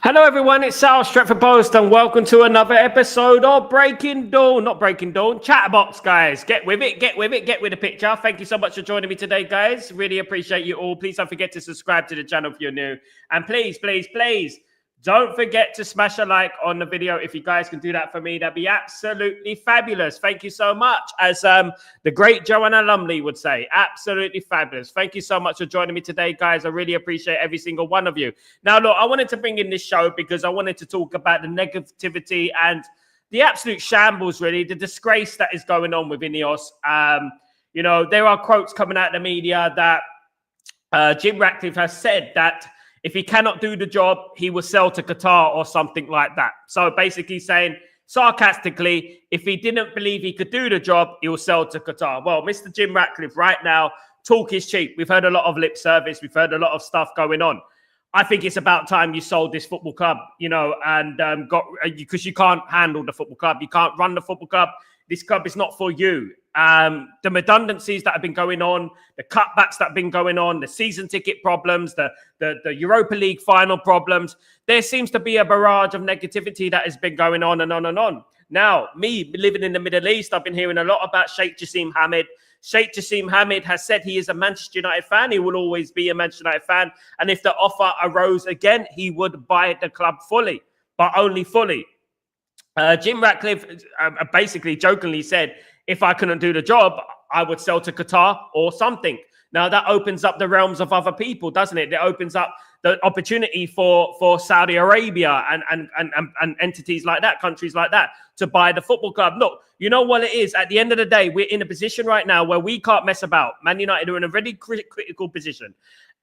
Hello everyone, it's Sal Stretford Post and welcome to another episode of Chatterbox, guys. Get with it, get with the picture. Thank you so much for joining me today, guys. Really appreciate you all. Please don't forget to subscribe to the channel if you're new. And please, don't forget to smash a like on the video. If you guys can do that for me, that'd be absolutely fabulous. Thank you so much. As the great Joanna Lumley would say, absolutely fabulous. Thank you so much for joining me today, guys. I really appreciate every single one of you. Now, look, I wanted to bring in this show because I wanted to talk about the negativity and the absolute shambles, really, the disgrace that is going on with Ineos. You know, there are quotes coming out of the media that Jim Ratcliffe has said that if he cannot do the job, he will sell to Qatar or something like that. So basically saying, sarcastically, if he didn't believe he could do the job, he will sell to Qatar. Well, Mr. Jim Ratcliffe, right now, talk is cheap. We've heard a lot of lip service. We've heard a lot of stuff going on. I think it's about time you sold this football club, you know, and because you can't handle the football club. You can't run the football club. This club is not for you. The redundancies that have been going on, the cutbacks that have been going on, the season ticket problems, the Europa League final problems. There seems to be a barrage of negativity that has been going on and on and on. Now, me living in the Middle East, I've been hearing a lot about Sheikh Jassim Hamid. Sheikh Jassim Hamid has said he is a Manchester United fan. He will always be a Manchester United fan. And if the offer arose again, he would buy the club fully, but only fully. Jim Ratcliffe basically jokingly said, if I couldn't do the job, I would sell to Qatar or something. Now, that opens up the realms of other people, doesn't it? It opens up the opportunity for Saudi Arabia and entities like that, countries like that, to buy the football club. Look, you know what it is? At the end of the day, we're in a position right now where we can't mess about. Man United are in a very critical position.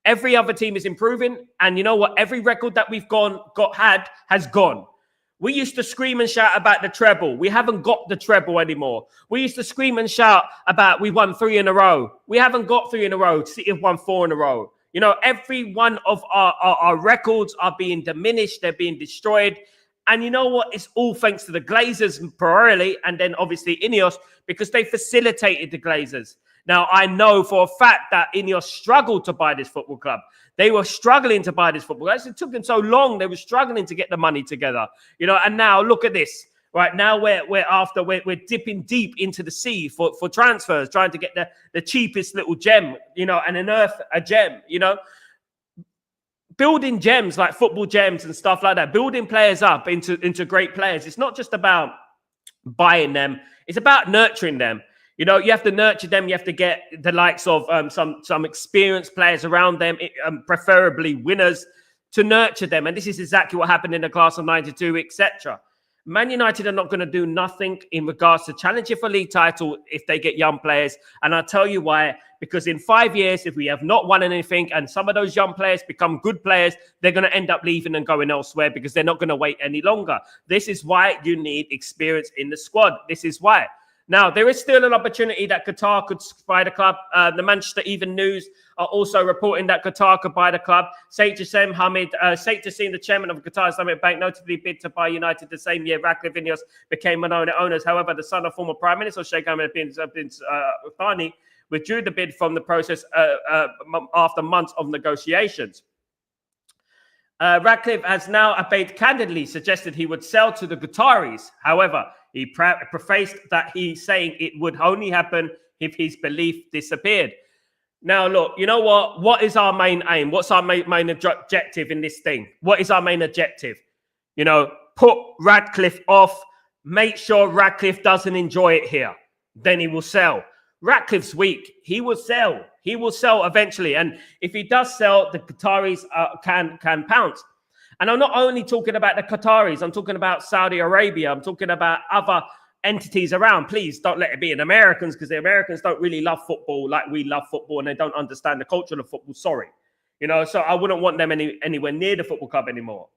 Every other team is improving. And you know what? Every record that we've had has gone. We used to scream and shout about the treble. We haven't got the treble anymore. We used to scream and shout about we won 3 in a row. We haven't got 3 in a row. City have won 4 in a row. You know, every one of our records are being diminished. They're being destroyed. And you know what? It's all thanks to the Glazers primarily, and then obviously Ineos, because they facilitated the Glazers. Now, I know for a fact that Ineos struggled to buy this football club. They were struggling to buy this football club. It took them so long. They were struggling to get the money together. You know, and now look at this. Right now, we're dipping deep into the sea for transfers, trying to get the cheapest little gem, you know, and unearth a gem, you know. Building gems like football gems and stuff like that, building players up into great players. It's not just about buying them. It's about nurturing them. You know, you have to nurture them. You have to get the likes of some experienced players around them, preferably winners, to nurture them. And this is exactly what happened in the class of 92, etc. Man United are not going to do nothing in regards to challenging for league title if they get young players. And I'll tell you why. Because in 5 years, if we have not won anything and some of those young players become good players, they're going to end up leaving and going elsewhere because they're not going to wait any longer. This is why you need experience in the squad. This is why. Now, there is still an opportunity that Qatar could buy the club. The Manchester Even News are also reporting that Qatar could buy the club. Sheikh Jassim Hamid, Sheikh Jassim, the chairman of Qatar Islamic Bank, notably bid to buy United the same year Ratcliffe Ineos became minority owners. However, the son of former Prime Minister Sheikh Hamid bin Thani withdrew the bid from the process after months of negotiations. Ratcliffe has now appeared candidly suggested he would sell to the Qataris. However, he prefaced that he's saying it would only happen if his belief disappeared. Now, look, you know what? What is our main aim? What's our main objective in this thing? What is our main objective? You know, put Ratcliffe off. Make sure Ratcliffe doesn't enjoy it here. Then he will sell. Ratcliffe's weak. He will sell. He will sell eventually. And if he does sell, the Qataris can pounce. And I'm not only talking about the Qataris. I'm talking about Saudi Arabia. I'm talking about other entities around. Please don't let it be in Americans, because the Americans don't really love football like we love football, and they don't understand the culture of football. Sorry. You know, so I wouldn't want them anywhere near the football club anymore.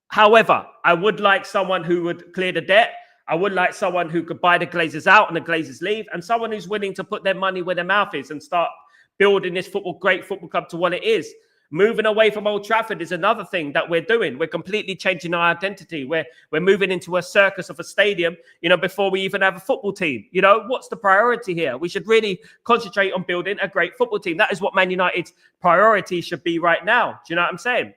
However, I would like someone who would clear the debt. I would like someone who could buy the Glazers out and the Glazers leave, and someone who's willing to put their money where their mouth is and start building this great football club to what it is. Moving away from Old Trafford is another thing that we're doing. We're completely changing our identity. We're moving into a circus of a stadium, you know, before we even have a football team. You know, what's the priority here? We should really concentrate on building a great football team. That is what Man United's priority should be right now. Do you know what I'm saying?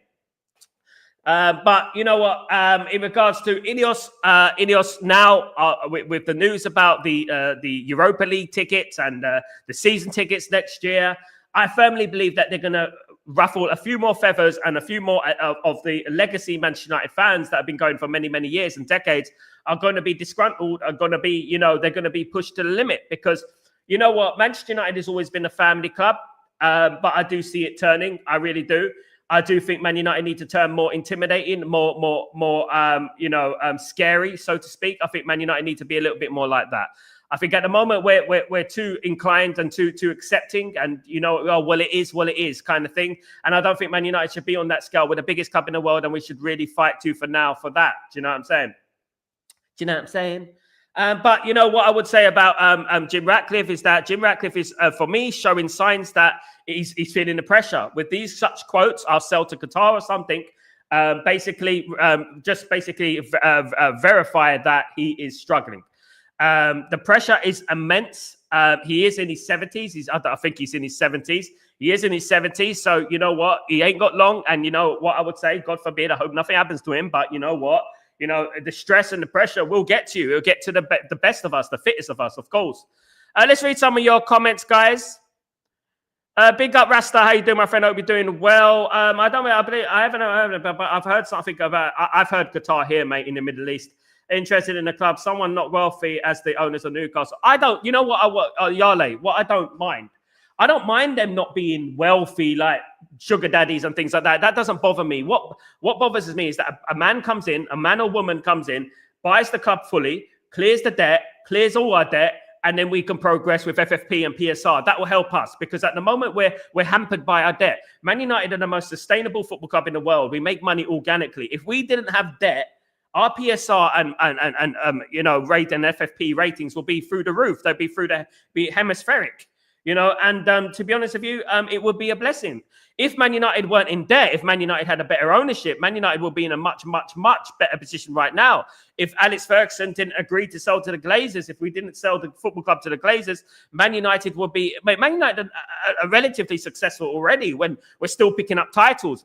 But you know what? In regards to Ineos now with the news about the Europa League tickets and the season tickets next year, I firmly believe that they're going to ruffle a few more feathers, and a few more of the legacy Manchester United fans that have been going for many, many years and decades are going to be disgruntled, are going to be, they're going to be pushed to the limit, because you know what? Manchester United has always been a family club, but I do see it turning. I really do. I do think Man United need to turn more intimidating, more scary, so to speak. I think Man United need to be a little bit more like that. I think at the moment we're too inclined and too accepting, and well it is kind of thing. And I don't think Man United should be on that scale. We're the biggest club in the world, and we should really fight tooth and nail for that. Do you know what I'm saying? But you know what I would say about Jim Ratcliffe is that Jim Ratcliffe is, for me, showing signs that he's feeling the pressure. With these such quotes, I'll sell to Qatar or something, basically verify that he is struggling. The pressure is immense. He is in his 70s. I think he's in his 70s. He is in his 70s. So you know what? He ain't got long. And you know what I would say? God forbid, I hope nothing happens to him. But you know what? The stress and the pressure will get to you. It'll get to the best of us, the fittest of us, of course. Let's read some of your comments, guys. Big up, Rasta. How you doing, my friend? I hope you're doing well. I haven't heard, but I've heard something about. I've heard Qatar here, mate, in the Middle East. Interested in the club. Someone not wealthy as the owners of Newcastle. I don't. You know what? Yale. What I don't mind. I don't mind them not being wealthy, like sugar daddies and things like that. That doesn't bother me. What bothers me is that a man or woman comes in, buys the club fully, clears the debt, clears all our debt, and then we can progress with FFP and PSR. That will help us, because at the moment we're hampered by our debt. Man United are the most sustainable football club in the world. We make money organically. If we didn't have debt, our PSR and rate and FFP ratings will be through the roof. They'll be hemispheric. And to be honest with you, it would be a blessing. If Man United weren't in debt, if Man United had a better ownership, Man United will be in a much, much, much better position right now. If Alex Ferguson didn't agree to sell to the Glazers, if we didn't sell the football club to the Glazers, Man United would be... Man United are relatively successful already when we're still picking up titles.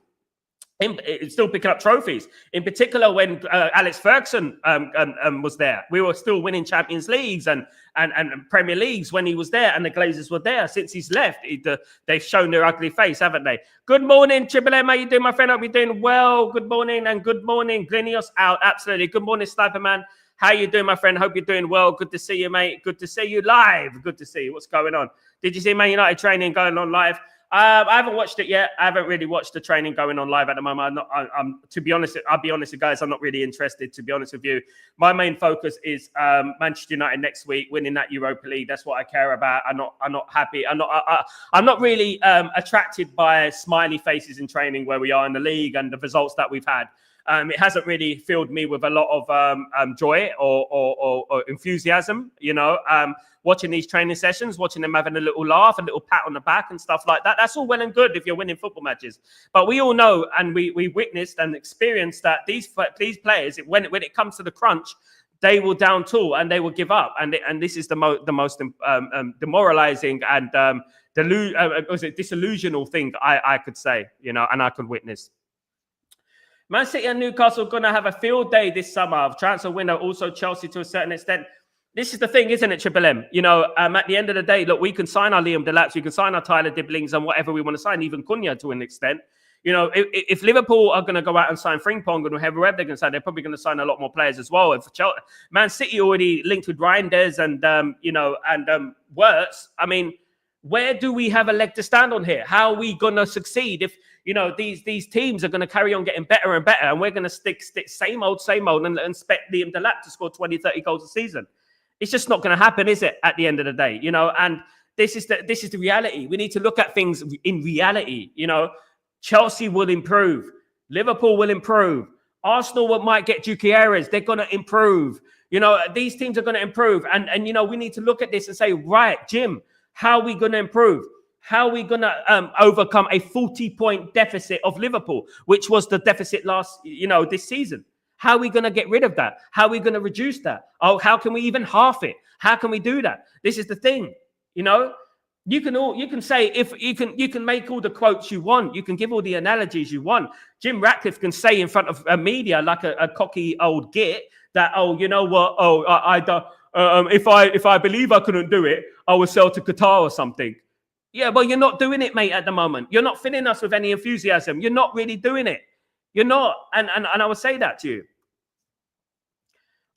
Still picking up trophies. In particular, when Alex Ferguson was there, we were still winning Champions Leagues and Premier Leagues when he was there, and the Glazers were there. Since he's left, they've shown their ugly face, haven't they? Good morning, Triple M. How you doing, my friend? Hope you're doing well. Good morning, and good morning, Glinios out. Absolutely. Good morning, Sniper Man. How you doing, my friend? Hope you're doing well. Good to see you, mate. Good to see you live. Good to see you. What's going on? Did you see Man United training going on live? I haven't watched it yet. I haven't really watched the training going on live at the moment. To be honest, I'll be honest with you guys, I'm not really interested, to be honest with you. My main focus is Manchester United next week, winning that Europa League. That's what I care about. I'm not happy. I'm not really attracted by smiley faces in training where we are in the league and the results that we've had. It hasn't really filled me with a lot of joy or enthusiasm, watching these training sessions, watching them having a little laugh, a little pat on the back and stuff like that. That's all well and good if you're winning football matches. But we all know, and we witnessed and experienced that these players, when it comes to the crunch, they will down tool and they will give up. And this is the most demoralizing and disillusional thing I could say, and I could witness. Man City and Newcastle are going to have a field day this summer of transfer window. Also Chelsea to a certain extent. This is the thing, isn't it, Triple M? At the end of the day, look, we can sign our Liam Delaps, we can sign our Tyler Dibblings and whatever we want to sign, even Cunha to an extent. If Liverpool are going to go out and sign Frimpong and whoever they're going to sign, they're probably going to sign a lot more players as well. If Man City already linked with Reinders and Wirtz, I mean, where do we have a leg to stand on here? How are we going to succeed if these teams are going to carry on getting better and better, and we're going to stick same old, and expect Liam Delap to score 20, 30 goals a season? It's just not going to happen, is it? At the end of the day, and this is the reality. We need to look at things in reality. Chelsea will improve, Liverpool will improve, Arsenal might get Gutierrez. They're going to improve. These teams are going to improve, and we need to look at this and say, right, Jim, how are we going to improve? How are we going to overcome a 40-point deficit of Liverpool, which was the deficit this season? How are we going to get rid of that? How are we going to reduce that? Oh, how can we even half it? How can we do that? This is the thing, You can say, if you can make all the quotes you want, you can give all the analogies you want. Jim Ratcliffe can say in front of a media like a cocky old git that, oh, you know what? Oh, I don't. If I believe I couldn't do it, I will sell to Qatar or something. Yeah, well, you're not doing it, mate. At the moment, you're not filling us with any enthusiasm. You're not really doing it. You're not, and I would say that to you.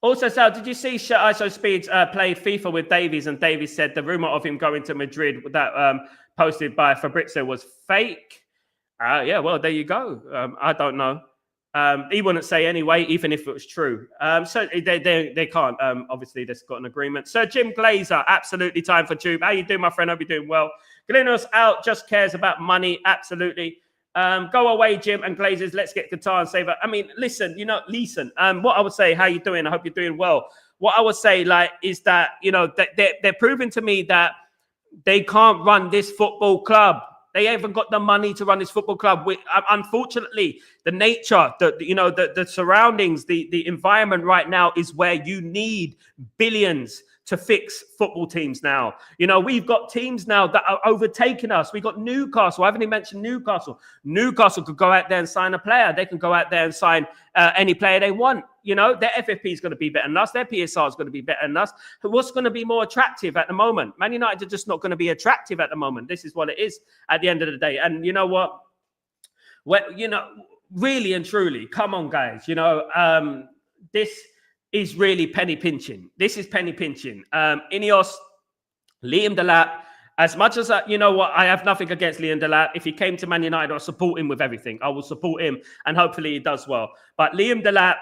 Also, Sal, did you see ISO Speeds play FIFA with Davies? And Davies said the rumor of him going to Madrid that posted by Fabrizio was fake. Yeah, well, there you go. I don't know. He wouldn't say anyway, even if it was true. So they can't. Obviously, they've got an agreement. Sir Jim Glazer, absolutely time for Tube. How you doing, my friend? Hope you're doing well. Glenos out, just cares about money. Absolutely. Go away, Jim and Glazers. Let's get Qatar and save it. I mean, listen. What I would say, how you doing? I hope you're doing well. What I would say, is that, they're proving to me that they can't run this football club. They haven't got the money to run this football club. Unfortunately, the nature, the surroundings, the environment right now is where you need billions to fix football teams now. We've got teams now that are overtaking us. We've got Newcastle. I haven't even mentioned Newcastle. Newcastle could go out there and sign a player. They can go out there and sign any player they want. Their FFP is going to be better than us. Their PSR is going to be better than us. What's going to be more attractive at the moment? Man United are just not going to be attractive at the moment. This is what it is at the end of the day. And you know what? Really and truly, come on, guys. This is really penny pinching. This is penny pinching. Ineos, Liam Delap, as much as I have nothing against Liam Delap. If he came to Man United, I'll support him with everything. I will support him, and hopefully he does well. But Liam Delap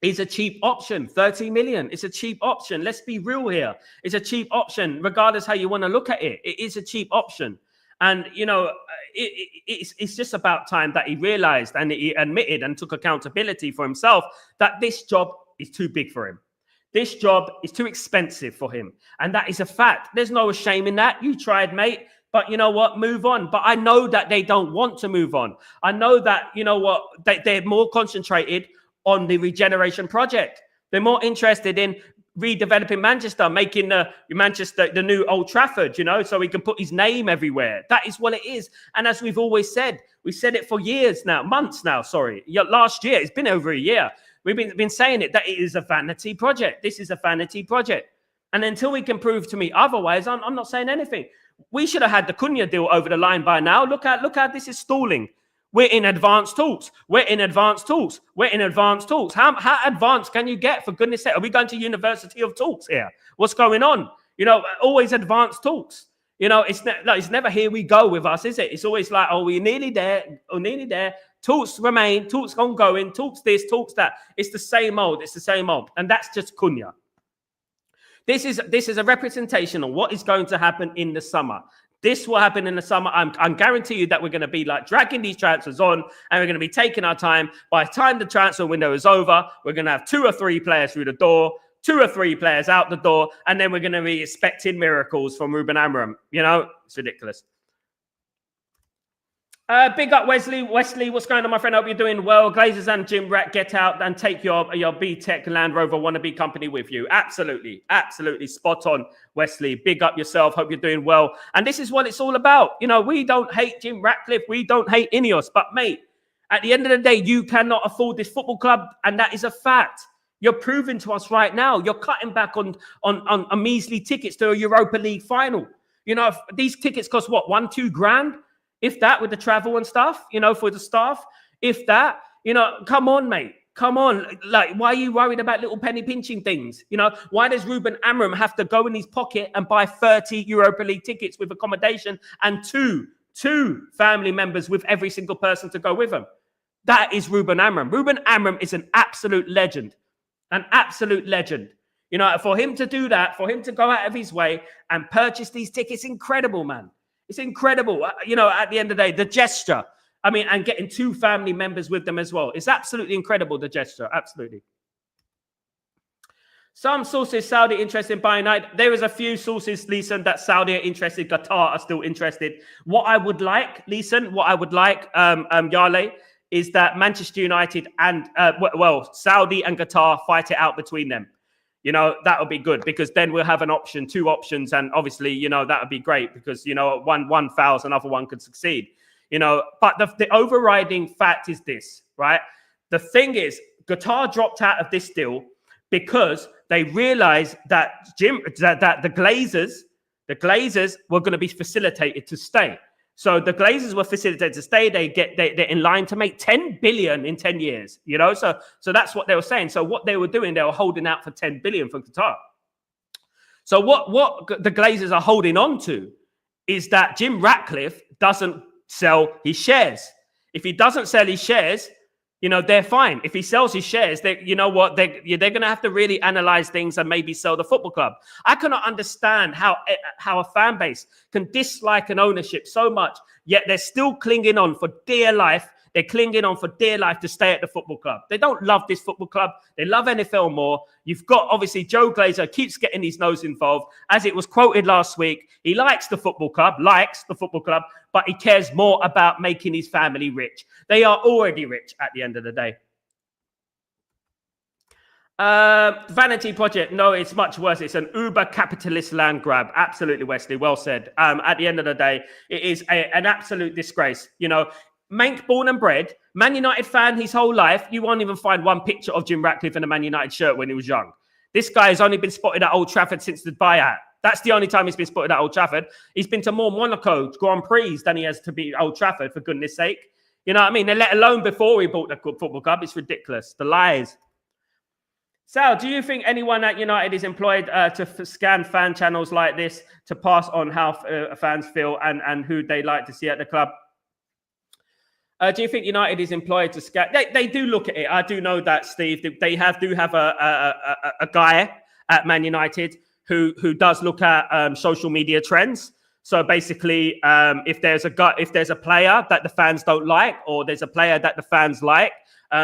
is a cheap option. 30 million. It's a cheap option. Let's be real here. It's a cheap option, regardless how you want to look at it. It is a cheap option. And, it's just about time that he realized and he admitted and took accountability for himself that this job is too big for him. This job is too expensive for him. And that is a fact. There's no shame in that. You tried, mate. But you know what? Move on. But I know that they don't want to move on. I know that, they're more concentrated on the regeneration project. They're more interested in redeveloping Manchester, making Manchester the new Old Trafford, so he can put his name everywhere. That is what it is. And as we've always said, we've said it for months now, last year. It's been over a year. We've been saying it, that it is a vanity project. This is a vanity project. And until we can prove to me otherwise, I'm not saying anything. We should have had the Cunha deal over the line by now. Look how this is stalling. We're in advanced talks. We're in advanced talks. We're in advanced talks. How advanced can you get, for goodness sake? Are we going to University of Talks here? What's going on? Always advanced talks. It's never here we go with us, is it? It's always like, oh, we're nearly there. Oh, nearly there. Talks remain. Talks ongoing. Talks this. Talks that. It's the same old. It's the same old. And that's just Cunha. This is a representation of what is going to happen in the summer. This will happen in the summer. I'm guarantee you that we're going to be dragging these transfers on, and we're going to be taking our time. By the time the transfer window is over, we're going to have 2 or 3 players through the door, 2 or 3 players out the door, and then we're going to be expecting miracles from Ruben Amorim. It's ridiculous. Big up, Wesley. Wesley, what's going on, my friend? Hope you're doing well. Glazers and Jim Rat, get out and take your B-Tech Land Rover wannabe company with you. Absolutely. Absolutely. Spot on, Wesley. Big up yourself. Hope you're doing well. And this is what it's all about. We don't hate Jim Ratcliffe. We don't hate Ineos. But, mate, at the end of the day, you cannot afford this football club. And that is a fact. You're proving to us right now. You're cutting back on measly tickets to a Europa League final. If these tickets cost, what, 1-2 grand? If that, with the travel and stuff, for the staff, if that, come on, mate. Come on. Why are you worried about little penny pinching things? Why does Ruben Amorim have to go in his pocket and buy 30 Europa League tickets with accommodation and two family members with every single person to go with him? That is Ruben Amorim. Ruben Amorim is an absolute legend. An absolute legend. For him to do that, for him to go out of his way and purchase these tickets, incredible, man. It's incredible, at the end of the day, the gesture. And getting 2 family members with them as well. It's absolutely incredible, the gesture. Absolutely. Some sources, Saudi interested in buying United. There is a few sources, Leeson, that Saudi are interested. Qatar are still interested. What I would like, Leeson, Yale, is that Manchester United and, Saudi and Qatar fight it out between them. that would be good, because then we'll have two options. And obviously, that would be great, because, one fails, another one could succeed, but the overriding fact is this, right? The thing is, Qatar dropped out of this deal because they realized that the Glazers were going to be facilitated to stay. So the Glazers were facilitated to stay. They're in line to make 10 billion in 10 years, So that's what they were saying. So what they were doing, they were holding out for 10 billion from Qatar. So what the Glazers are holding on to is that Jim Ratcliffe doesn't sell his shares. If he doesn't sell his shares, they're fine. If he sells his shares, they're going to have to really analyze things and maybe sell the football club. I cannot understand how a fan base can dislike an ownership so much, yet they're still clinging on for dear life. They're clinging on for dear life to stay at the football club. They don't love this football club. They love NFL more. You've got, obviously, Joe Glazer keeps getting his nose involved. As it was quoted last week, he likes the football club, but he cares more about making his family rich. They are already rich at the end of the day. Vanity project. No, it's much worse. It's an uber capitalist land grab. Absolutely, Wesley. Well said. At the end of the day, it is an absolute disgrace. Mank, born and bred, Man United fan his whole life. You won't even find one picture of Jim Ratcliffe in a Man United shirt when he was young. This guy has only been spotted at Old Trafford since the buyout. That's the only time he's been spotted at Old Trafford. He's been to more Monaco Grand Prix than he has to be Old Trafford, for goodness sake. You know what I mean? And let alone before he bought the football club. It's ridiculous. The lies. Sal, do you think anyone at United is employed to scan fan channels like this to pass on how fans feel and who they like to see at the club? Do you think United is employed to scan? They do look at it. I do know that, Steve. They do have a guy at Man United who does look at social media trends. So basically, if there's a player that the fans don't like, or there's a player that the fans like,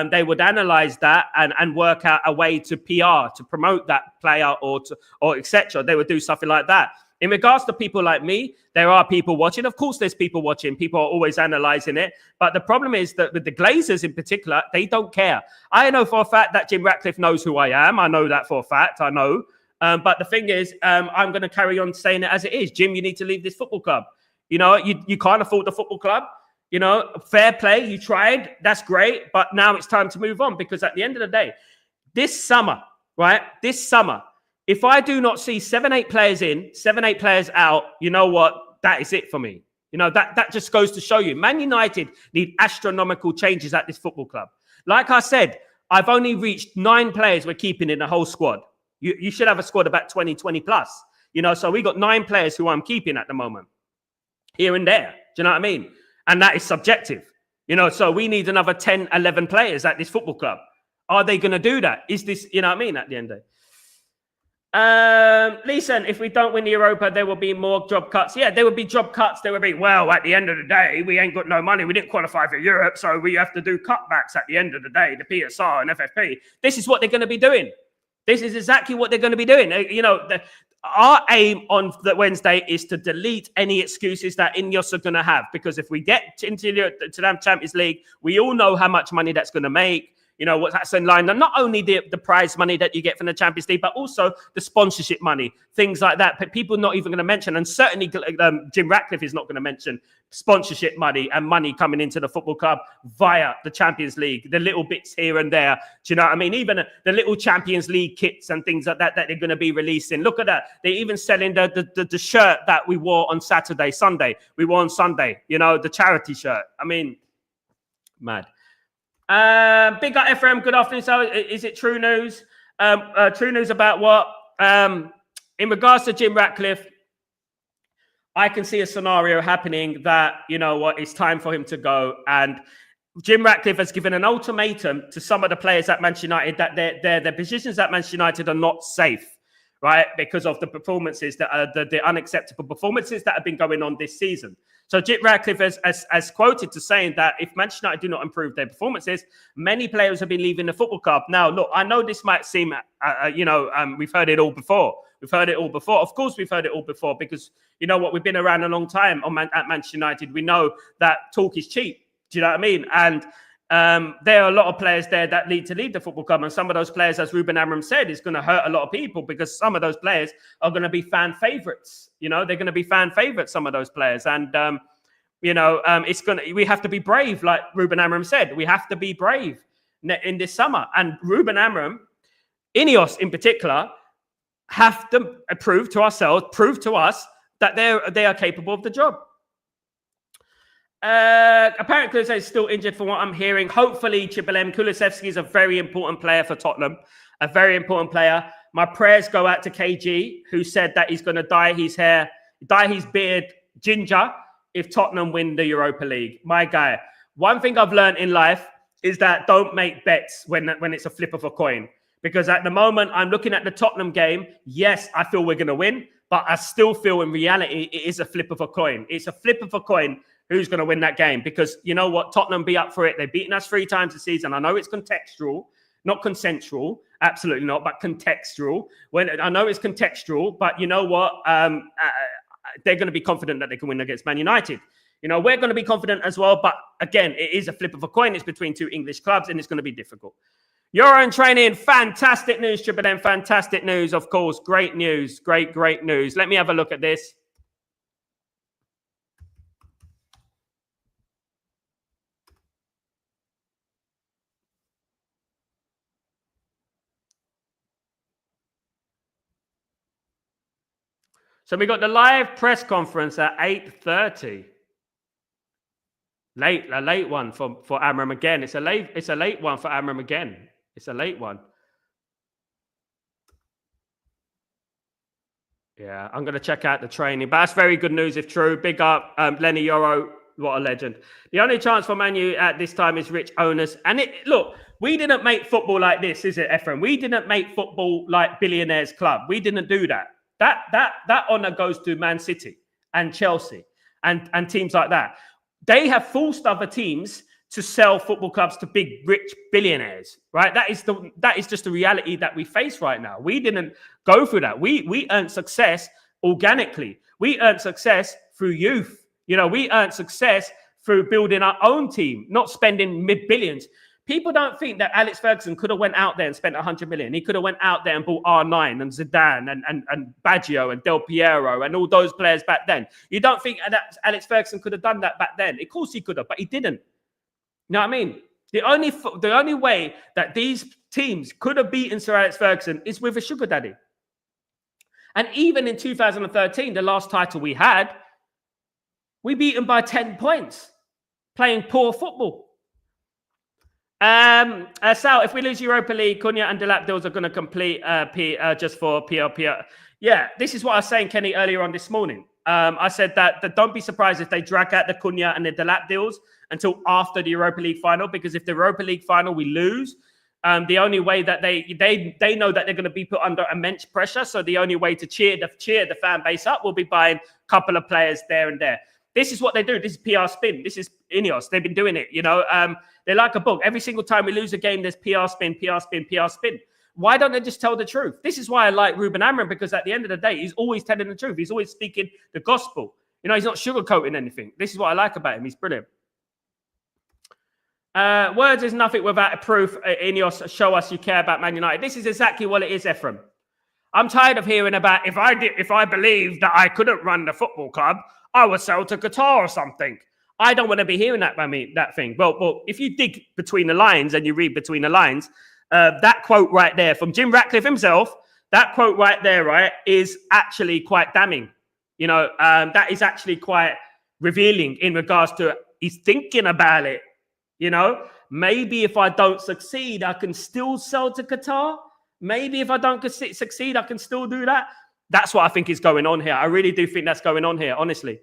they would analyze that and work out a way to PR to promote that player or etc. They would do something like that. In regards to people like me, there are people watching. Of course, there's people watching. People are always analyzing it. But the problem is that with the Glazers in particular, they don't care. I know for a fact that Jim Ratcliffe knows who I am. I know that for a fact. I know. But the thing is, I'm going to carry on saying it as it is. Jim, you need to leave this football club. You can't afford the football club. Fair play. You tried. That's great. But now it's time to move on, because at the end of the day, this summer, if I do not see 7-8 players in, 7-8 players out, you know what? That is it for me. That just goes to show you. Man United need astronomical changes at this football club. Like I said, I've only reached 9 players we're keeping in the whole squad. You should have a squad about 20 plus. So we got 9 players who I'm keeping at the moment. Here and there. Do you know what I mean? And that is subjective. So we need another 10, 11 players at this football club. Are they going to do that? Is this, at the end of it? Listen, if we don't win the Europa, there will be more job cuts. Yeah, there will be job cuts. There will be, well, at the end of the day, we ain't got no money. We didn't qualify for Europe, so we have to do cutbacks at the end of the day, the PSR and FFP. This is what they're going to be doing. This is exactly what they're going to be doing. Our aim on the Wednesday is to delete any excuses that Ineos are going to have, because if we get into the Champions League, we all know how much money that's going to make. What that's in line. And not only the prize money that you get from the Champions League, but also the sponsorship money, things like that. But people are not even going to mention, and certainly Jim Ratcliffe is not going to mention sponsorship money and money coming into the football club via the Champions League, the little bits here and there. Do you know what I mean? Even the little Champions League kits and things like that they're going to be releasing. Look at that. They're even selling the shirt that we wore on Sunday. We wore on Sunday, the charity shirt. I mean, mad. Big up FM, good afternoon. So is it true news? True news about what? In regards to Jim Ratcliffe, I can see a scenario happening that, it's time for him to go. And Jim Ratcliffe has given an ultimatum to some of the players at Manchester United that their positions at Manchester United are not safe, right? Because of the performances that are the unacceptable performances that have been going on this season. So Jim Ratcliffe has quoted to saying that if Manchester United do not improve their performances, many players have been leaving the football club. Now, look, I know this might seem, we've heard it all before. Of course, we've heard it all before, because you know what? We've been around a long time at Manchester United. We know that talk is cheap. Do you know what I mean? And there are a lot of players there that need to leave the football club. And some of those players, as Ruben Amorim said, is going to hurt a lot of people because some of those players are going to be fan favorites. You know, they're going to be fan favorites, some of those players. And, we have to be brave, like Ruben Amorim said. We have to be brave in this summer. And Ruben Amorim, Ineos in particular, have to prove to us that they are capable of the job. Apparently, Kulusevski is still injured from what I'm hearing. Hopefully, Chibalem Kulusevski is a very important player for Tottenham. A very important player. My prayers go out to KG, who said that he's going to dye his beard ginger if Tottenham win the Europa League. My guy. One thing I've learned in life is that don't make bets when it's a flip of a coin. Because at the moment, I'm looking at the Tottenham game. Yes, I feel we're going to win, but I still feel in reality, it is a flip of a coin. It's a flip of a coin who's going to win that game. Because you know what? Tottenham be up for it. They've beaten us 3 times this season. I know it's contextual, not consensual. Absolutely not, but contextual. I know it's contextual, but you know what? They're going to be confident that they can win against Man United. You know, we're going to be confident as well. But again, it is a flip of a coin. It's between 2 English clubs, and it's going to be difficult. Your own training, fantastic news, Triple M, fantastic news, of course. Great news, great news. Let me have a look at this. So we got the live press conference at 8:30. A late one for Amorim again. It's a late one for Amorim again. It's a late one. Yeah, I'm going to check out the training. But that's very good news if true. Big up, Lenny Yoro. What a legend. The only chance for Man U at this time is rich owners. And look, we didn't make football like this, is it, Ephraim? We didn't make football like Billionaires Club. We didn't do that. That honor goes to Man City and Chelsea and teams like that. They have forced other teams to sell football clubs to big, rich billionaires, right? That is just the reality that we face right now. We didn't go through that. We earned success organically. We earned success through youth. You know, we earned success through building our own team, not spending mid-billions. People don't think that Alex Ferguson could have went out there and spent 100 million. He could have went out there and bought R9 and Zidane and Baggio and Del Piero and all those players back then. You don't think that Alex Ferguson could have done that back then? Of course he could have, but he didn't. You know what I mean? The only way that these teams could have beaten Sir Alex Ferguson is with a sugar daddy. And even in 2013, the last title we had, we beat them by 10 points, playing poor football. Sal, if we lose Europa League, Cunha and Delap deals are going to complete just for PLP. Yeah, this is what I was saying, Kenny, earlier on this morning. I said that don't be surprised if they drag out the Cunha and the Delap deals until after the Europa League final, because if the Europa League final we lose, the only way that they know that they're going to be put under immense pressure. So the only way to cheer the fan base up will be buying a couple of players there and there. This is what they do. This is PR spin. This is Ineos. They've been doing it, you know. They're like a book. Every single time we lose a game, there's PR spin, PR spin, PR spin. Why don't they just tell the truth? This is why I like Ruben Amorim, because at the end of the day, he's always telling the truth. He's always speaking the gospel. You know, he's not sugarcoating anything. This is what I like about him. He's brilliant. Words is nothing without a proof. Ineos, show us you care about Man United. This is exactly what it is, Ephraim. I'm tired of hearing about if I believed that I couldn't run the football club, I would sell to Qatar or something. I don't want to be hearing that thing. Well, if you dig between the lines and you read between the lines, that quote right there from Jim Ratcliffe himself, that quote right there, right, is actually quite damning. You know, that is actually quite revealing in regards to he's thinking about it. You know, maybe if I don't succeed, I can still sell to Qatar. Maybe if I don't succeed, I can still do that. That's what I think is going on here. I really do think that's going on here, honestly.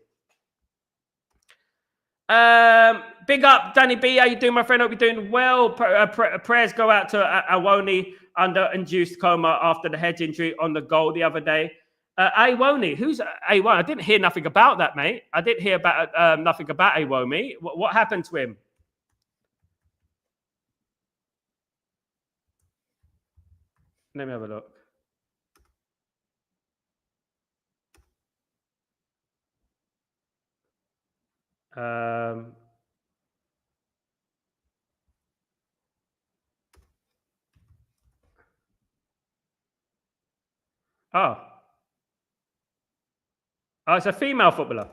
Big up, Danny B. How you doing, my friend? Hope you're doing well. Prayers go out to Awoni under induced coma after the head injury on the goal the other day. Awoni, who's Awoni? I didn't hear nothing about that, mate. I didn't hear about nothing about Awoni. What happened to him? Let me have a look. Oh. Oh, it's a female footballer.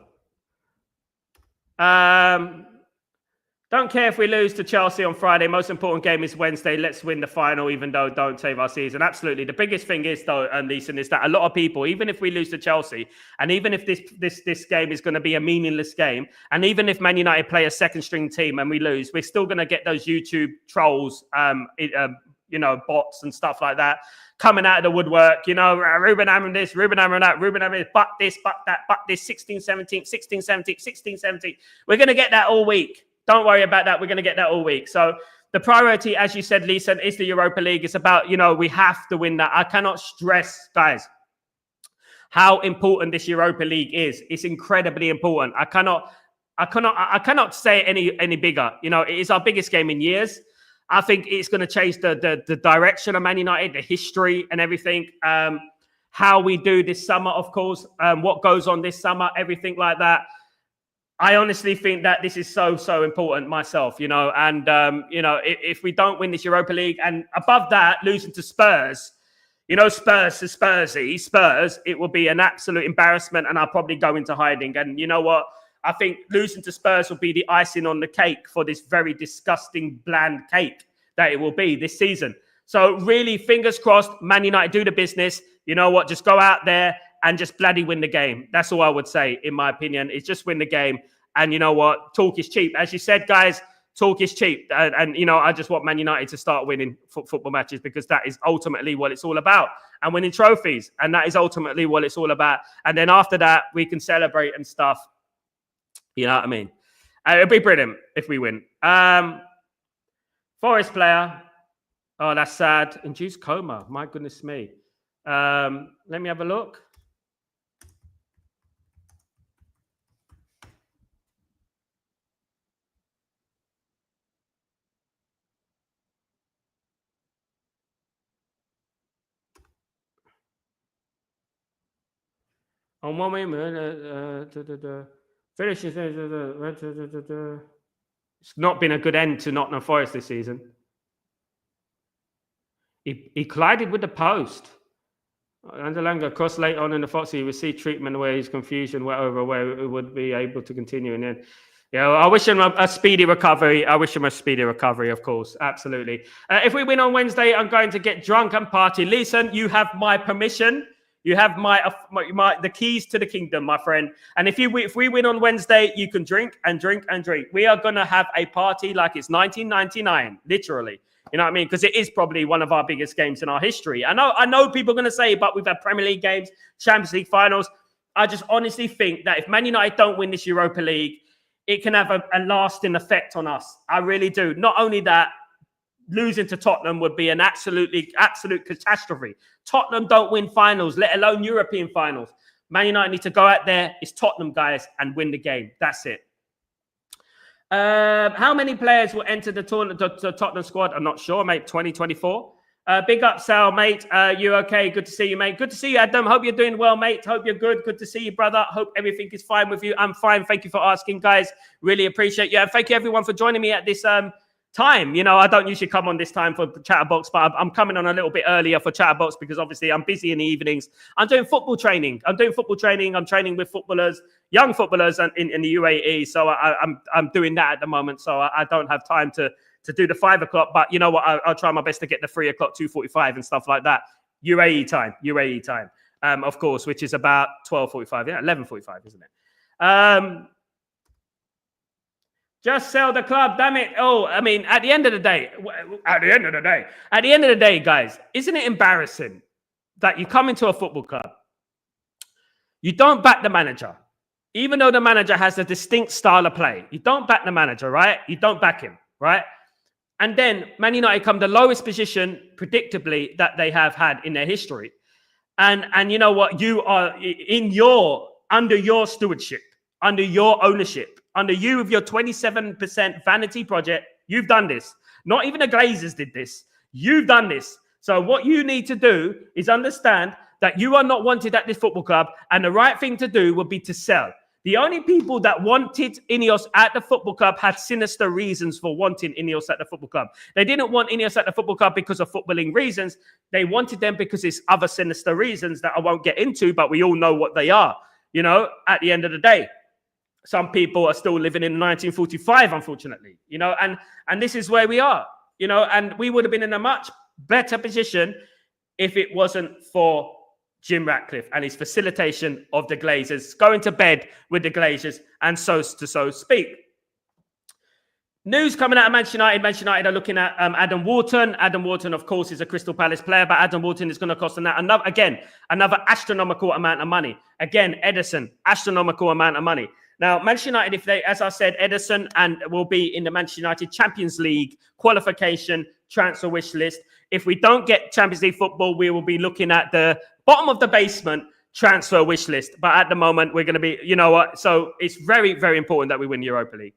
Don't care if we lose to Chelsea on Friday. Most important game is Wednesday. Let's win the final, even though don't save our season. Absolutely. The biggest thing is, though, Leeson, is that a lot of people, even if we lose to Chelsea, and even if this game is going to be a meaningless game, and even if Man United play a second-string team and we lose, we're still going to get those YouTube trolls, bots and stuff like that coming out of the woodwork. Ruben Amorim this, Ruben Amorim that, Ruben Amorim but this, but that, but this, 16-17, 16-17, 16-17. We're going to get that all week. Don't worry about that. We're going to get that all week. So the priority, as you said, Leeson, is the Europa League. It's about, we have to win that. I cannot stress, guys, how important this Europa League is. It's incredibly important. I cannot say it any bigger. It is our biggest game in years. I think it's going to change the direction of Man United, the history and everything. How we do this summer, of course, what goes on this summer, everything like that. I honestly think that this is so important myself, and if we don't win this Europa League, and above that, losing to Spurs, Spurs to Spurs, it will be an absolute embarrassment, and I'll probably go into hiding. And you know what? I think losing to Spurs will be the icing on the cake for this very disgusting, bland cake that it will be this season. So really, fingers crossed, Man United do the business. You know what? Just go out there and just bloody win the game. That's all I would say, in my opinion, is just win the game. And you know what? Talk is cheap. As you said, guys, talk is cheap. And I just want Man United to start winning football matches, because that is ultimately what it's all about. And winning trophies. And that is ultimately what it's all about. And then after that, we can celebrate and stuff. You know what I mean? It'll be brilliant if we win. Forest player. Oh, that's sad. Induced coma. My goodness me. Let me have a look. On one way, finishes. It's not been a good end to Nottingham Forest this season. He collided with the post. Anderlanga crossed late on in the Foxy. He received treatment where his confusion went over, where he would be able to continue. And then, I wish him a speedy recovery. Of course. Absolutely. If we win on Wednesday, I'm going to get drunk and party. Leeson, you have my permission. You have the keys to the kingdom, my friend. And if we win on Wednesday, you can drink and drink and drink. We are going to have a party like it's 1999, literally. You know what I mean? Because it is probably one of our biggest games in our history. I know people are going to say, but we've had Premier League games, Champions League finals. I just honestly think that if Man United don't win this Europa League, it can have a lasting effect on us. I really do. Not only that, losing to Tottenham would be an absolute catastrophe. Tottenham don't win finals, let alone European finals. Man United need to go out there. It's Tottenham, guys, and win the game. That's it. How many players will enter the Tottenham squad? I'm not sure, mate. 2024. Big up, Sal, mate. You okay? Good to see you, mate. Good to see you, Adam. Hope you're doing well, mate. Hope you're good. Good to see you, brother. Hope everything is fine with you. I'm fine. Thank you for asking, guys. Really appreciate you. And thank you, everyone, for joining me at this time. I don't usually come on this time for Chatterbox, but I'm coming on a little bit earlier for Chatterbox because obviously I'm busy in the evenings. I'm doing football training. I'm training with footballers, young footballers in the UAE. So I'm doing that at the moment. So I don't have time to do the 5 o'clock. But you know what? I'll try my best to get the 3 o'clock, 2:45 and stuff like that. UAE time, of course, which is about 12:45. Yeah, 11:45, isn't it? Just sell the club, damn it. Oh, I mean, at the end of the day, guys, isn't it embarrassing that you come into a football club, you don't back the manager, even though the manager has a distinct style of play. You don't back the manager, right? You don't back him, right? And then Man United come the lowest position, predictably, that they have had in their history. And you know what? You are under your stewardship, under your ownership, under you with your 27% vanity project, you've done this. Not even the Glazers did this. You've done this. So what you need to do is understand that you are not wanted at this football club, and the right thing to do would be to sell. The only people that wanted Ineos at the football club had sinister reasons for wanting Ineos at the football club. They didn't want Ineos at the football club because of footballing reasons. They wanted them because it's other sinister reasons that I won't get into, but we all know what they are, at the end of the day. Some people are still living in 1945, unfortunately, and this is where we are, and we would have been in a much better position if it wasn't for Jim Ratcliffe and his facilitation of the Glazers, going to bed with the Glazers, and so to speak. News coming out of Manchester United. Manchester United are looking at Adam Wharton. Adam Wharton, of course, is a Crystal Palace player, but Adam Wharton is going to cost another astronomical amount of money. Again, Ederson, astronomical amount of money. Now, Manchester United, if they, as I said, Ederson will be in the Manchester United Champions League qualification transfer wish list. If we don't get Champions League football, we will be looking at the bottom of the basement transfer wish list. But at the moment, we're going to be, so it's very, very important that we win Europa League.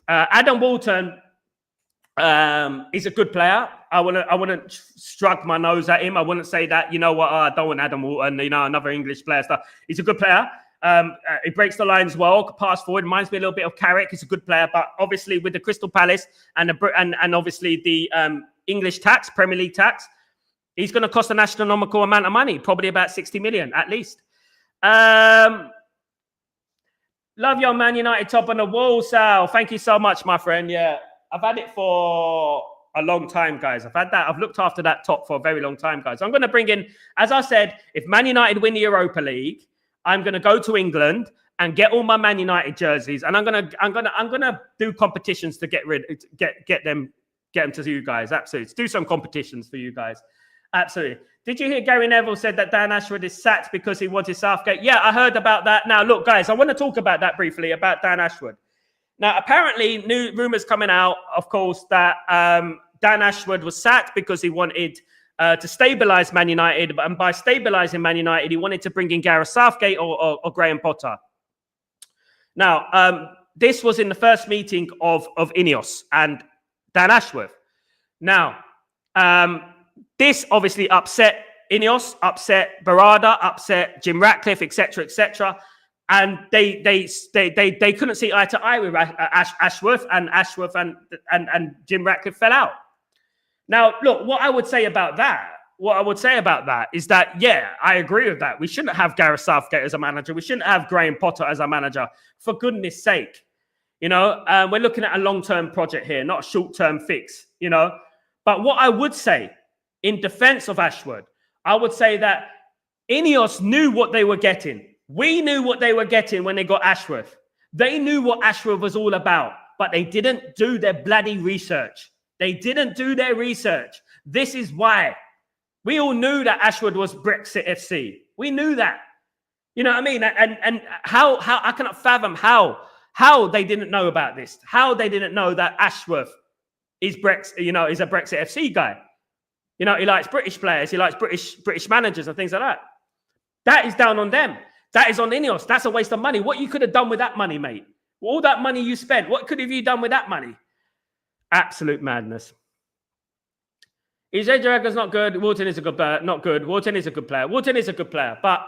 Adam Wharton is a good player. I wouldn't shrug my nose at him. I wouldn't say that, I don't want Adam Wharton, another English player stuff. He's a good player. He breaks the lines well, pass forward, reminds me a little bit of Carrick. He's a good player, but obviously with the Crystal Palace and obviously the English tax, Premier League tax, he's going to cost an astronomical amount of money, probably about 60 million at least. Love your Man United top on the wall, Sal. Thank you so much, my friend. Yeah, I've had it for a long time, guys. I've looked after that top for a very long time, guys. I'm going to bring in, as I said, if Man United win the Europa League, I'm going to go to England and get all my Man United jerseys, and I'm gonna do competitions to get them to you guys. Absolutely, do some competitions for you guys. Absolutely. Did you hear Gary Neville said that Dan Ashworth is sacked because he wanted Southgate? Yeah, I heard about that. Now, look, guys, I want to talk about that briefly, about Dan Ashworth. Now, apparently, new rumours coming out, of course, that Dan Ashworth was sacked because he wanted to stabilise Man United. And by stabilising Man United, he wanted to bring in Gareth Southgate or Graham Potter. Now, this was in the first meeting of Ineos and Dan Ashworth. Now, this obviously upset Ineos, upset Barada, upset Jim Ratcliffe, etc., etc. And they couldn't see eye to eye with Ashworth, and Ashworth and Jim Ratcliffe fell out. Now, look, what I would say about that is that, yeah, I agree with that. We shouldn't have Gareth Southgate as a manager. We shouldn't have Graham Potter as a manager, for goodness sake. We're looking at a long-term project here, not a short-term fix, But what I would say, in defense of Ashworth, I would say that Ineos knew what they were getting. We knew what they were getting when they got Ashworth. They knew what Ashworth was all about, but they didn't do their bloody research. They didn't do their research. This is why. We all knew that Ashworth was Brexit FC. We knew that. You know what I mean? And how I cannot fathom how they didn't know about this. How they didn't know that Ashworth is a Brexit FC guy. He likes British players. He likes British managers and things like that. That is down on them. That is on Ineos. That's a waste of money. What you could have done with that money, mate? All that money you spent, what could have you done with that money? Absolute madness. EJ Dragon's not good. Wharton is a good player. Not good. Wharton is a good player. Wharton is a good player. But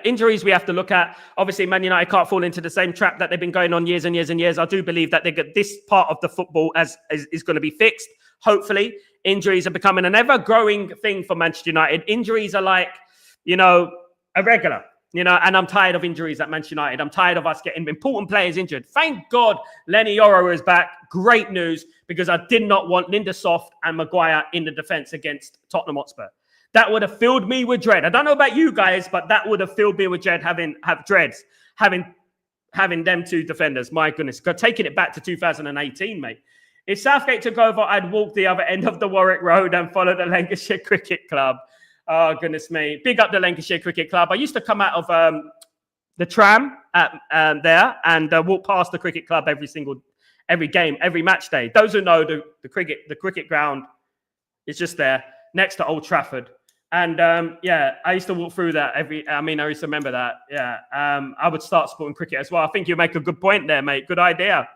injuries we have to look at. Obviously, Man United can't fall into the same trap that they've been going on years and years and years. I do believe that this part of the football is going to be fixed. Hopefully, injuries are becoming an ever-growing thing for Manchester United. Injuries are like, a regular. And I'm tired of injuries at Manchester United. I'm tired of us getting important players injured. Thank God Lenny Yoro is back. Great news, because I did not want Lindelof and Maguire in the defence against Tottenham Hotspur. That would have filled me with dread. I don't know about you guys, but that would have filled me with dread, having them two defenders. My goodness. Taking it back to 2018, mate. If Southgate took over, I'd walk the other end of the Warwick Road and follow the Lancashire Cricket Club. Oh, goodness me. Big up the Lancashire Cricket Club. I used to come out of the tram at there and walk past the cricket club every game, every match day. Those who know the cricket ground is just there next to Old Trafford. And I used to walk through that I used to remember that. Yeah. I would start supporting cricket as well. I think you make a good point there, mate. Good idea.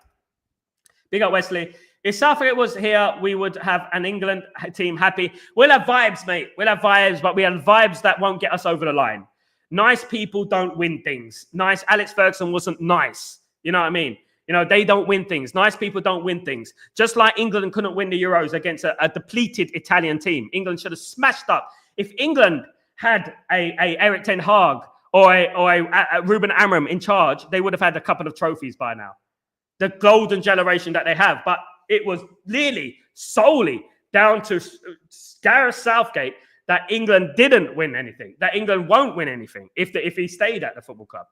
Big up, Wesley. If Southgate was here, we would have an England team happy. We'll have vibes, mate. We'll have vibes, but we have vibes that won't get us over the line. nice people don't win things. Nice. Alex Ferguson wasn't nice. You know what I mean? You know, they don't win things. Nice people don't win things. Just like England couldn't win the Euros against a depleted Italian team. England should have smashed up. If England had a Eric Ten Hag or a Ruben Amorim in charge, they would have had a couple of trophies by now. The golden generation that they have. But it was really solely down to Gareth Southgate that England didn't win anything, that England won't win anything if he stayed at the football club.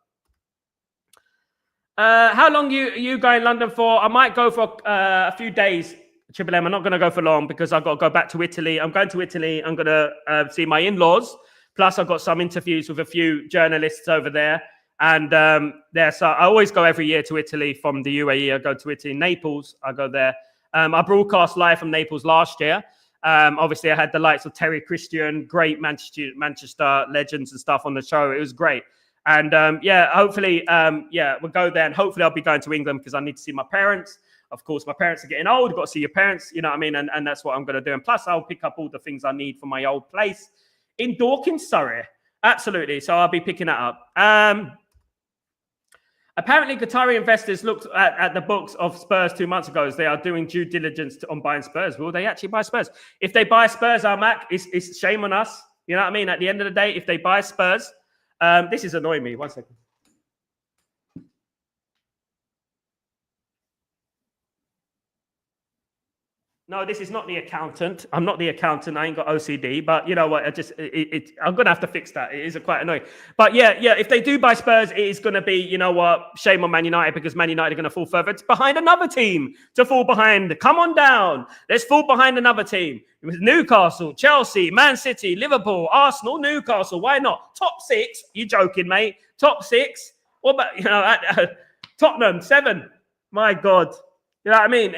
How long you go in London for? I might go for a few days, Triple M. I'm not going to go for long because I've got to go back to Italy. I'm going to Italy. I'm going to see my in-laws. Plus, I've got some interviews with a few journalists over there. And so I always go every year to Italy from the UAE. I go to Italy, Naples. I go there. I broadcast live from Naples last year. Obviously, I had the likes of Terry Christian, great Manchester legends and stuff on the show. It was great. And hopefully, we'll go there. And hopefully I'll be going to England because I need to see my parents. Of course, my parents are getting old. You've got to see your parents, you know what I mean? And that's what I'm going to do. And plus, I'll pick up all the things I need for my old place in Dorking, Surrey. Absolutely. So I'll be picking that up. Apparently, Qatari investors looked at the books of Spurs 2 months ago as they are doing due diligence on buying Spurs. Will they actually buy Spurs? If they buy Spurs, Mac, it's shame on us. You know what I mean? At the end of the day, if they buy Spurs, this is annoying me. 1 second. No, this is not the accountant. I'm not the accountant. I ain't got OCD. But you know what? I'm going to have to fix that. It is quite annoying. But yeah, if they do buy Spurs, it is going to be, you know what? Shame on Man United because Man United are going to fall further. It's behind another team to fall behind. Come on down. Let's fall behind another team. It was Newcastle, Chelsea, Man City, Liverpool, Arsenal, Newcastle. Why not? Top 6. You joking, mate? Top 6. What about, Tottenham, 7. My God. You know what I mean?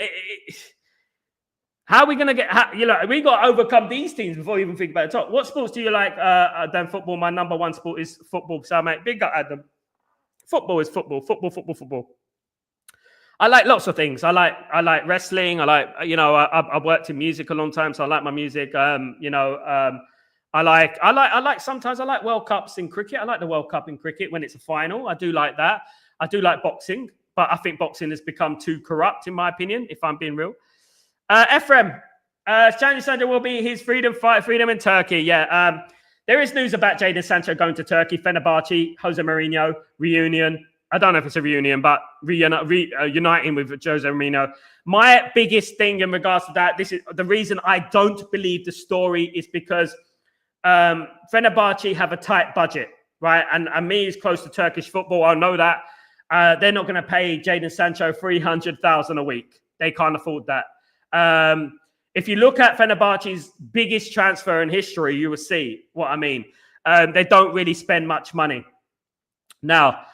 How are we going to get, we got to overcome these teams before we even think about the top. What sports do you like than football? My number one sport is football. So, mate, big up, Adam. Football is football. Football. I like lots of things. I like wrestling. I like, I've worked in music a long time, so I like my music. Sometimes I like World Cups in cricket. I like the World Cup in cricket when it's a final. I do like that. I do like boxing, but I think boxing has become too corrupt, in my opinion, if I'm being real. Ephraim, Jadon Sancho will be his freedom in Turkey. Yeah, there is news about Jadon Sancho going to Turkey. Fenerbahce, Jose Mourinho, reunion. I don't know if it's a reunion, but uniting with Jose Mourinho. My biggest thing in regards to that, this is the reason I don't believe the story is because Fenerbahce have a tight budget, right? And me is close to Turkish football. I know that. They're not going to pay Jadon Sancho $300,000 a week. They can't afford that. If you look at Fenerbahce's biggest transfer in history, you will see what I mean. They don't really spend much money. Now,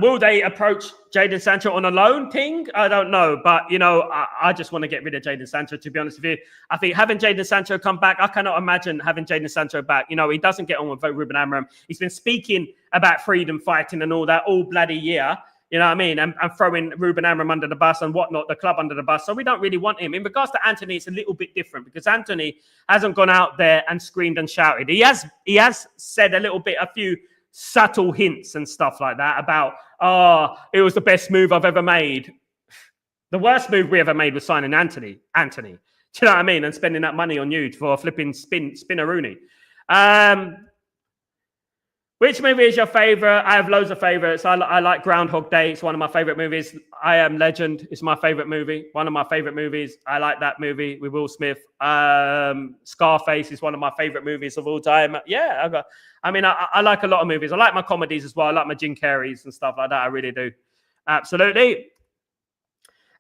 will they approach Jadon Sancho on a loan thing? I don't know. But, I just want to get rid of Jadon Sancho, to be honest with you. I think having Jadon Sancho come back, I cannot imagine having Jadon Sancho back. He doesn't get on with Ruben Amorim. He's been speaking about freedom fighting and all that all bloody year. You know what I mean? And throwing Ruben Amorim under the bus and whatnot, the club under the bus. So we don't really want him. In regards to Anthony, it's a little bit different because Anthony hasn't gone out there and screamed and shouted. He has said a few subtle hints and stuff like that about, it was the best move I've ever made. The worst move we ever made was signing Anthony. Do you know what I mean? And spending that money on you for a flipping spinneroonie. Which movie is your favorite? I have loads of favorites. I like Groundhog Day. It's one of my favorite movies. I Am Legend is my favorite movie. One of my favorite movies. I like that movie with Will Smith. Scarface is one of my favorite movies of all time. Yeah, I like a lot of movies. I like my comedies as well. I like my Jim Carreys and stuff like that. I really do. Absolutely.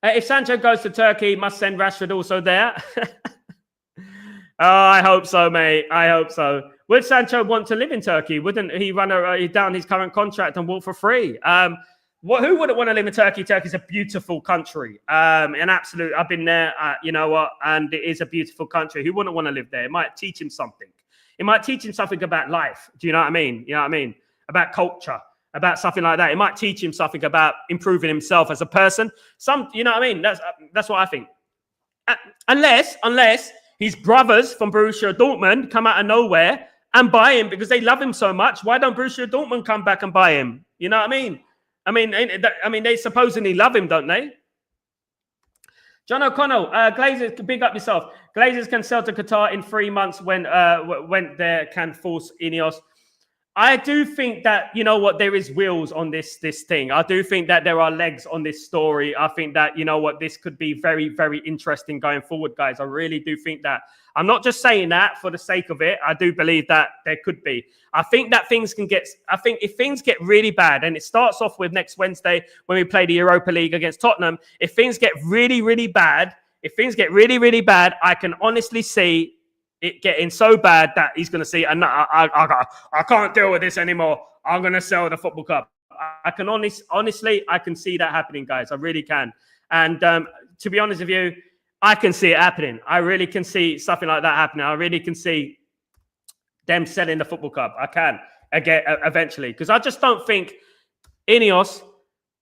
If Sancho goes to Turkey, must send Rashford also there. I hope so, mate. I hope so. Would Sancho want to live in Turkey? Wouldn't he run down his current contract and walk for free? Who wouldn't want to live in Turkey? Turkey's a beautiful country. I've been there, and it is a beautiful country. Who wouldn't want to live there? It might teach him something. It might teach him something about life. Do you know what I mean? You know what I mean? About culture, about something like that. It might teach him something about improving himself as a person. You know what I mean? That's what I think. Unless his brothers from Borussia Dortmund come out of nowhere and buy him because they love him so much. Why don't Borussia Dortmund come back and buy him? You know what I mean? I mean, they supposedly love him, don't they? John O'Connell, Glazers, big up yourself. Glazers can sell to Qatar in 3 months when there can force Ineos. I do think that, you know what, there is wheels on this thing. I do think that there are legs on this story. I think that, you know what, this could be very, very interesting going forward, guys. I really do think that. I'm not just saying that for the sake of it. I do believe that there could be. I think that if things get really bad, and it starts off with next Wednesday when we play the Europa League against Tottenham, if things get really, really bad, I can honestly see it getting so bad that he's going to see, and I can't deal with this anymore. I'm going to sell the football club. I can honestly, I can see that happening, guys. I really can. And to be honest with you, I can see it happening. I really can see something like that happening. I really can see them selling the football club. I can again eventually, because I just don't think Ineos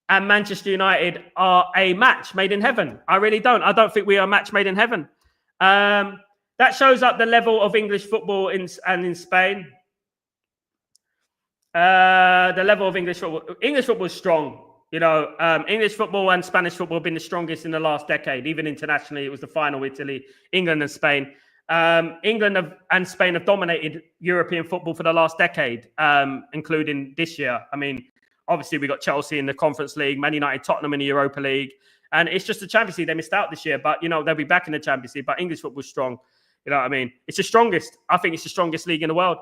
and Manchester United are a match made in heaven. I really don't. I don't think we are a match made in heaven. That shows up the level of English football in Spain. The level of English football is strong. You know, English football and Spanish football have been the strongest in the last decade. Even internationally, it was the final, Italy, England and Spain. England and Spain have dominated European football for the last decade, including this year. I mean, obviously, we got Chelsea in the Conference League, Man United, Tottenham in the Europa League. And it's just the Champions League. They missed out this year, but, you know, they'll be back in the Champions League. But English football is strong. You know what I mean? It's the strongest. I think it's the strongest league in the world.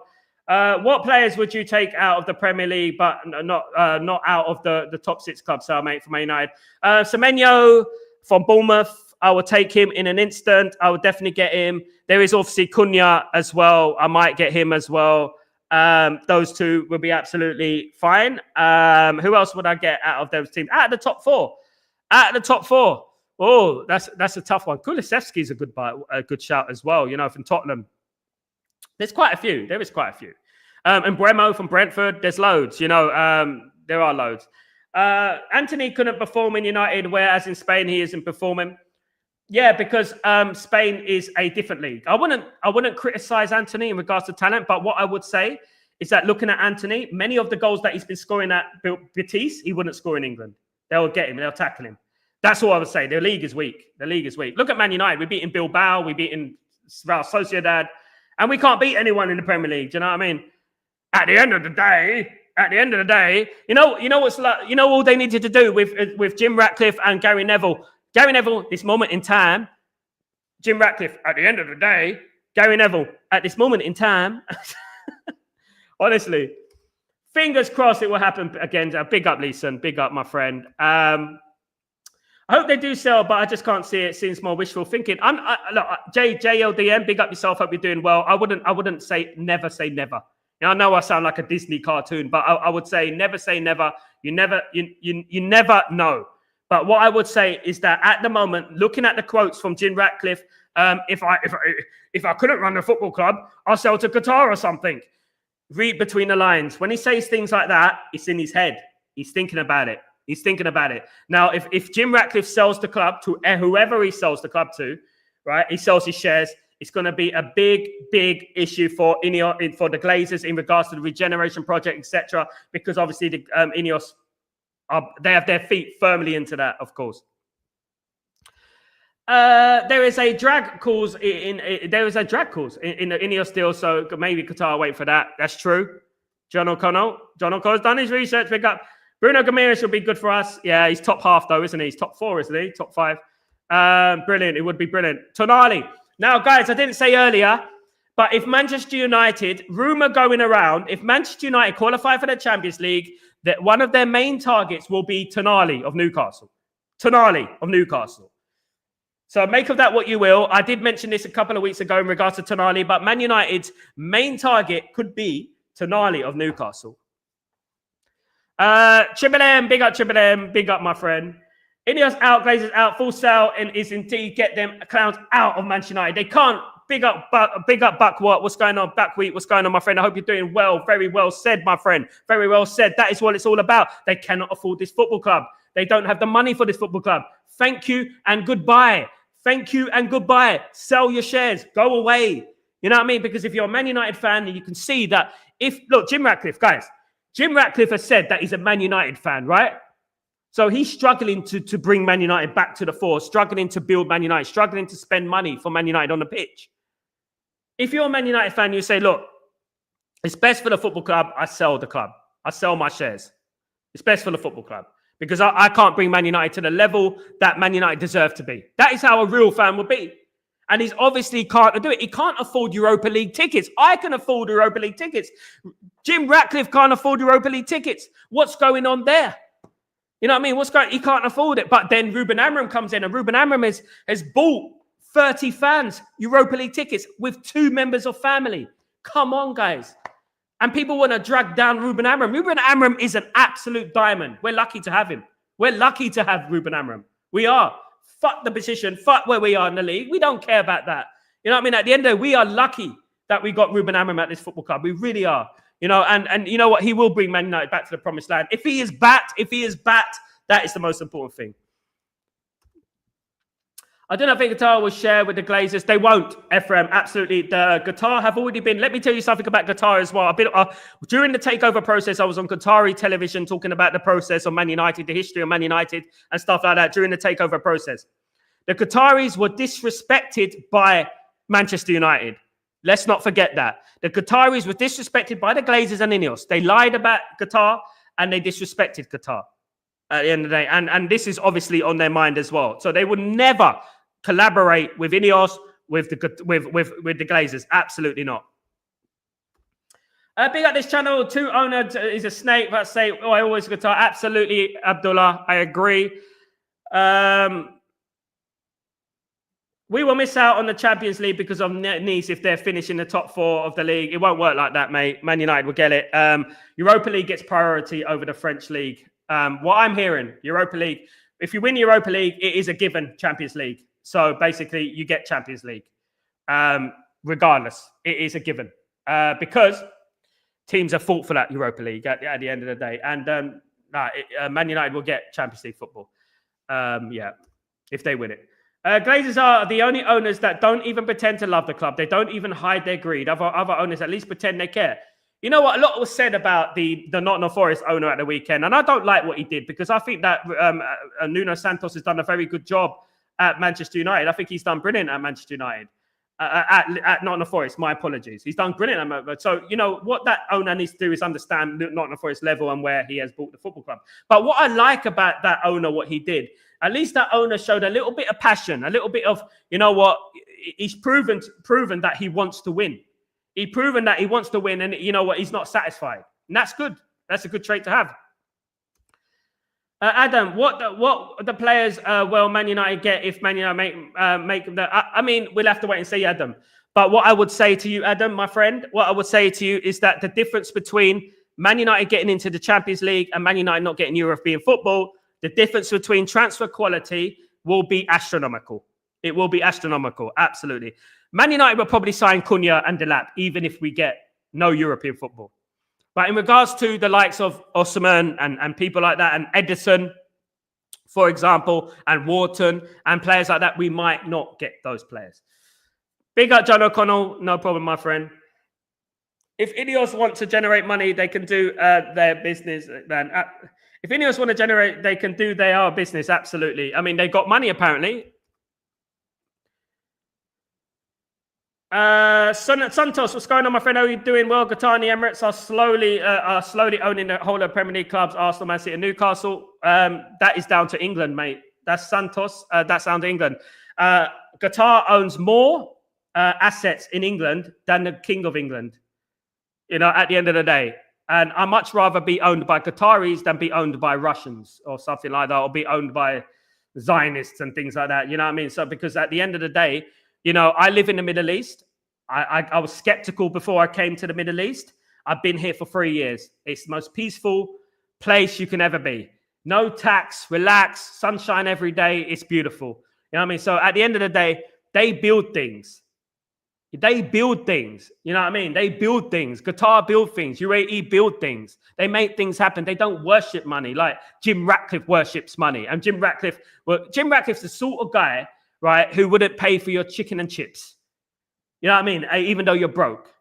What players would you take out of the Premier League, but not out of the top 6 clubs, Sal, mate, from Man United? Semenyo from Bournemouth, I would take him in an instant. I would definitely get him. There is obviously Cunha as well. I might get him as well. Those two would be absolutely fine. Who else would I get out of those teams? Out of the top 4. Out of the top 4. Oh, that's a tough one. Kulusevski's a good shout as well, you know, from Tottenham. There's quite a few. There is quite a few. And Bremo from Brentford, there's loads, you know, there are loads. Anthony couldn't perform in United, whereas in Spain he isn't performing. Yeah, because Spain is a different league. I wouldn't criticize Anthony in regards to talent, but what I would say is that looking at Anthony, many of the goals that he's been scoring at Betis, he wouldn't score in England. They'll get him, they'll tackle him. That's all I would say. The league is weak. The league is weak. Look at Man United. We're beating Bilbao. We're beating Real Sociedad. And we can't beat anyone in the Premier League. Do you know what I mean? At the end of the day, you know what's like, you know all they needed to do with Jim Ratcliffe and Gary Neville. Gary Neville, this moment in time, Jim Ratcliffe, at the end of the day, Gary Neville, at this moment in time, honestly, fingers crossed it will happen again. Big up, Leeson. Big up, my friend. I hope they do sell, but I just can't see it. Seems more wishful thinking. Look, JLDM, big up yourself. Hope you're doing well. I wouldn't say never. Now, I know I sound like a Disney cartoon, but I would say never say never. You never know. But what I would say is that at the moment, looking at the quotes from Jim Ratcliffe, if I couldn't run a football club, I'll sell to Qatar or something. Read between the lines. When he says things like that, it's in his head. He's thinking about it. Now, if Jim Ratcliffe sells the club to whoever he sells the club to, right, he sells his shares, it's going to be a big, big issue for Ineos, for the Glazers in regards to the regeneration project, etc. Because obviously the Ineos, they have their feet firmly into that, of course. There is a drag cause in the Ineos deal, so maybe Qatar wait for that. That's true. John O'Connell's done his research. Pick up. Bruno Gomes will be good for us. Yeah, he's top half though, isn't he? He's top 4, isn't he? Top 5. Brilliant. It would be brilliant. Tonali. Now, guys, I didn't say earlier, but if Manchester United, rumour going around, if Manchester United qualify for the Champions League, that one of their main targets will be Tonali of Newcastle. So make of that what you will. I did mention this a couple of weeks ago in regards to Tonali, but Man United's main target could be Tonali of Newcastle. Triple big up my friend. Ineos out, Glazers out, full sale, and is indeed get them clowns out of Manchester United. They can't. Big up Buck. What's going on? Buckwheat, what's going on, my friend? I hope you're doing well. Very well said, my friend. Very well said. That is what it's all about. They cannot afford this football club. They don't have the money for this football club. Thank you and goodbye. Sell your shares. Go away. You know what I mean? Because if you're a Man United fan, you can see that look, Jim Ratcliffe, guys, Jim Ratcliffe has said that he's a Man United fan, right? So he's struggling to bring Man United back to the fore, struggling to build Man United, struggling to spend money for Man United on the pitch. If you're a Man United fan, you say, look, it's best for the football club, I sell the club. I sell my shares. It's best for the football club because I can't bring Man United to the level that Man United deserve to be. That is how a real fan would be. And he's obviously can't do it. He can't afford Europa League tickets. I can afford Europa League tickets. Jim Ratcliffe can't afford Europa League tickets. What's going on there? You know what I mean? He can't afford it. But then Ruben Amorim comes in, and Ruben Amorim has bought 30 fans Europa League tickets with 2 members of family. Come on, guys. And people want to drag down Ruben Amorim. Ruben Amorim is an absolute diamond. We're lucky to have him. We're lucky to have Ruben Amorim. We are. Fuck the position. Fuck where we are in the league. We don't care about that. You know what I mean? At the end of the day, we are lucky that we got Ruben Amorim at this football club. We really are. You know, and you know what? He will bring Man United back to the promised land. If he is backed, that is the most important thing. I don't know if Qatar will share with the Glazers. They won't, Ephraim. Absolutely. The Qatar have already been. Let me tell you something about Qatar as well. During the takeover process, I was on Qatari television talking about the process of Man United, the history of Man United and stuff like that during the takeover process. The Qataris were disrespected by Manchester United. Let's not forget that. The Qataris were disrespected by the Glazers and Ineos. They lied about Qatar and they disrespected Qatar at the end of the day. And this is obviously on their mind as well. So they would never collaborate with Ineos, with the Glazers. Absolutely not. Big up this channel. 2 owner is a snake. Let's say, I always Qatar. Absolutely, Abdullah. I agree. We will miss out on the Champions League because of Nice if they're finishing the top 4 of the league. It won't work like that, mate. Man United will get it. Europa League gets priority over the French league. What I'm hearing, Europa League, if you win Europa League, it is a given Champions League. So basically, you get Champions League. Regardless, it is a given. Because teams have fought for that Europa League at the end of the day. And Man United will get Champions League football. If they win it. Glazers are the only owners that don't even pretend to love the club. They don't even hide their greed. Other owners at least pretend they care. You know what? A lot was said about the Nottingham Forest owner at the weekend. And I don't like what he did because I think that Nuno Santos has done a very good job at Manchester United. I think he's done brilliant at Manchester United. At Nottingham Forest, my apologies. He's done brilliant. So, you know, what that owner needs to do is understand Nottingham Forest level and where he has bought the football club. But what I like about that owner, what he did, at least that owner showed a little bit of passion, a little bit of, you know what, he's proven that he wants to win. He's proven that he wants to win, and you know what, he's not satisfied. And that's good. That's a good trait to have. Adam, what the players will Man United get if Man United make the? I mean, we'll have to wait and see, Adam. But what I would say to you, Adam, my friend, what I would say to you is that the difference between Man United getting into the Champions League and Man United not getting European football, the difference between transfer quality will be astronomical. It will be astronomical, absolutely. Man United will probably sign Cunha and Delap, even if we get no European football. But in regards to the likes of Osimhen and people like that, and Edison, for example, and Wharton, and players like that, we might not get those players. Big up John O'Connell, no problem, my friend. If Ineos want to generate money, they can do their business, man. If Ineos want to generate, they can do their business, absolutely. I mean, they've got money, apparently. Santos, what's going on, my friend? How are you doing? Well, Qatar and the Emirates are slowly owning the whole of Premier League clubs, Arsenal, Man City, and Newcastle. That is down to England, mate. That's Santos. That's down to England. Qatar owns more assets in England than the King of England. You know, at the end of the day. And I'd much rather be owned by Qataris than be owned by Russians or something like that, or be owned by Zionists and things like that. You know what I mean? So, because at the end of the day, you know, I live in the Middle East. I was skeptical before I came to the Middle East. I've been here for 3 years. It's the most peaceful place you can ever be. No tax, relax, sunshine every day. It's beautiful. You know what I mean? So at the end of the day, they build things. They build things. You know what I mean? They build things. Qatar build things. UAE build things. They make things happen. They don't worship money like Jim Ratcliffe worships money. And Jim Ratcliffe's the sort of guy, right, who wouldn't pay for your chicken and chips. You know what I mean? Even though you're broke.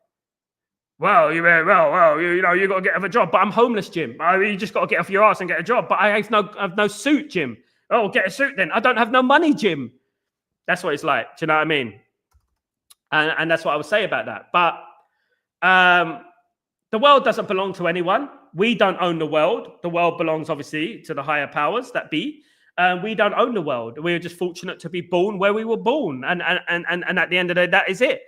Well, you got to get a job. But I'm homeless, Jim. You just got to get off your ass and get a job. But I have no suit, Jim. Oh, get a suit then. I don't have no money, Jim. That's what it's like. Do you know what I mean? And that's what I would say about that. But the world doesn't belong to anyone. We don't own the world. The world belongs, obviously, to the higher powers that be. We don't own the world. We're just fortunate to be born where we were born. And at the end of the day, that is it.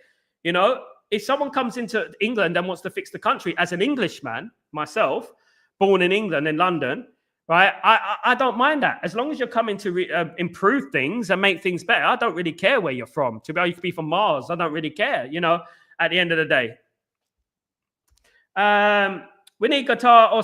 You know, if someone comes into England and wants to fix the country, as an Englishman, myself, born in England, in London, right? I don't mind that. As long as you're coming to improve things and make things better, I don't really care where you're from. To be honest, you could be from Mars. I don't really care, you know, at the end of the day. We need Qatar or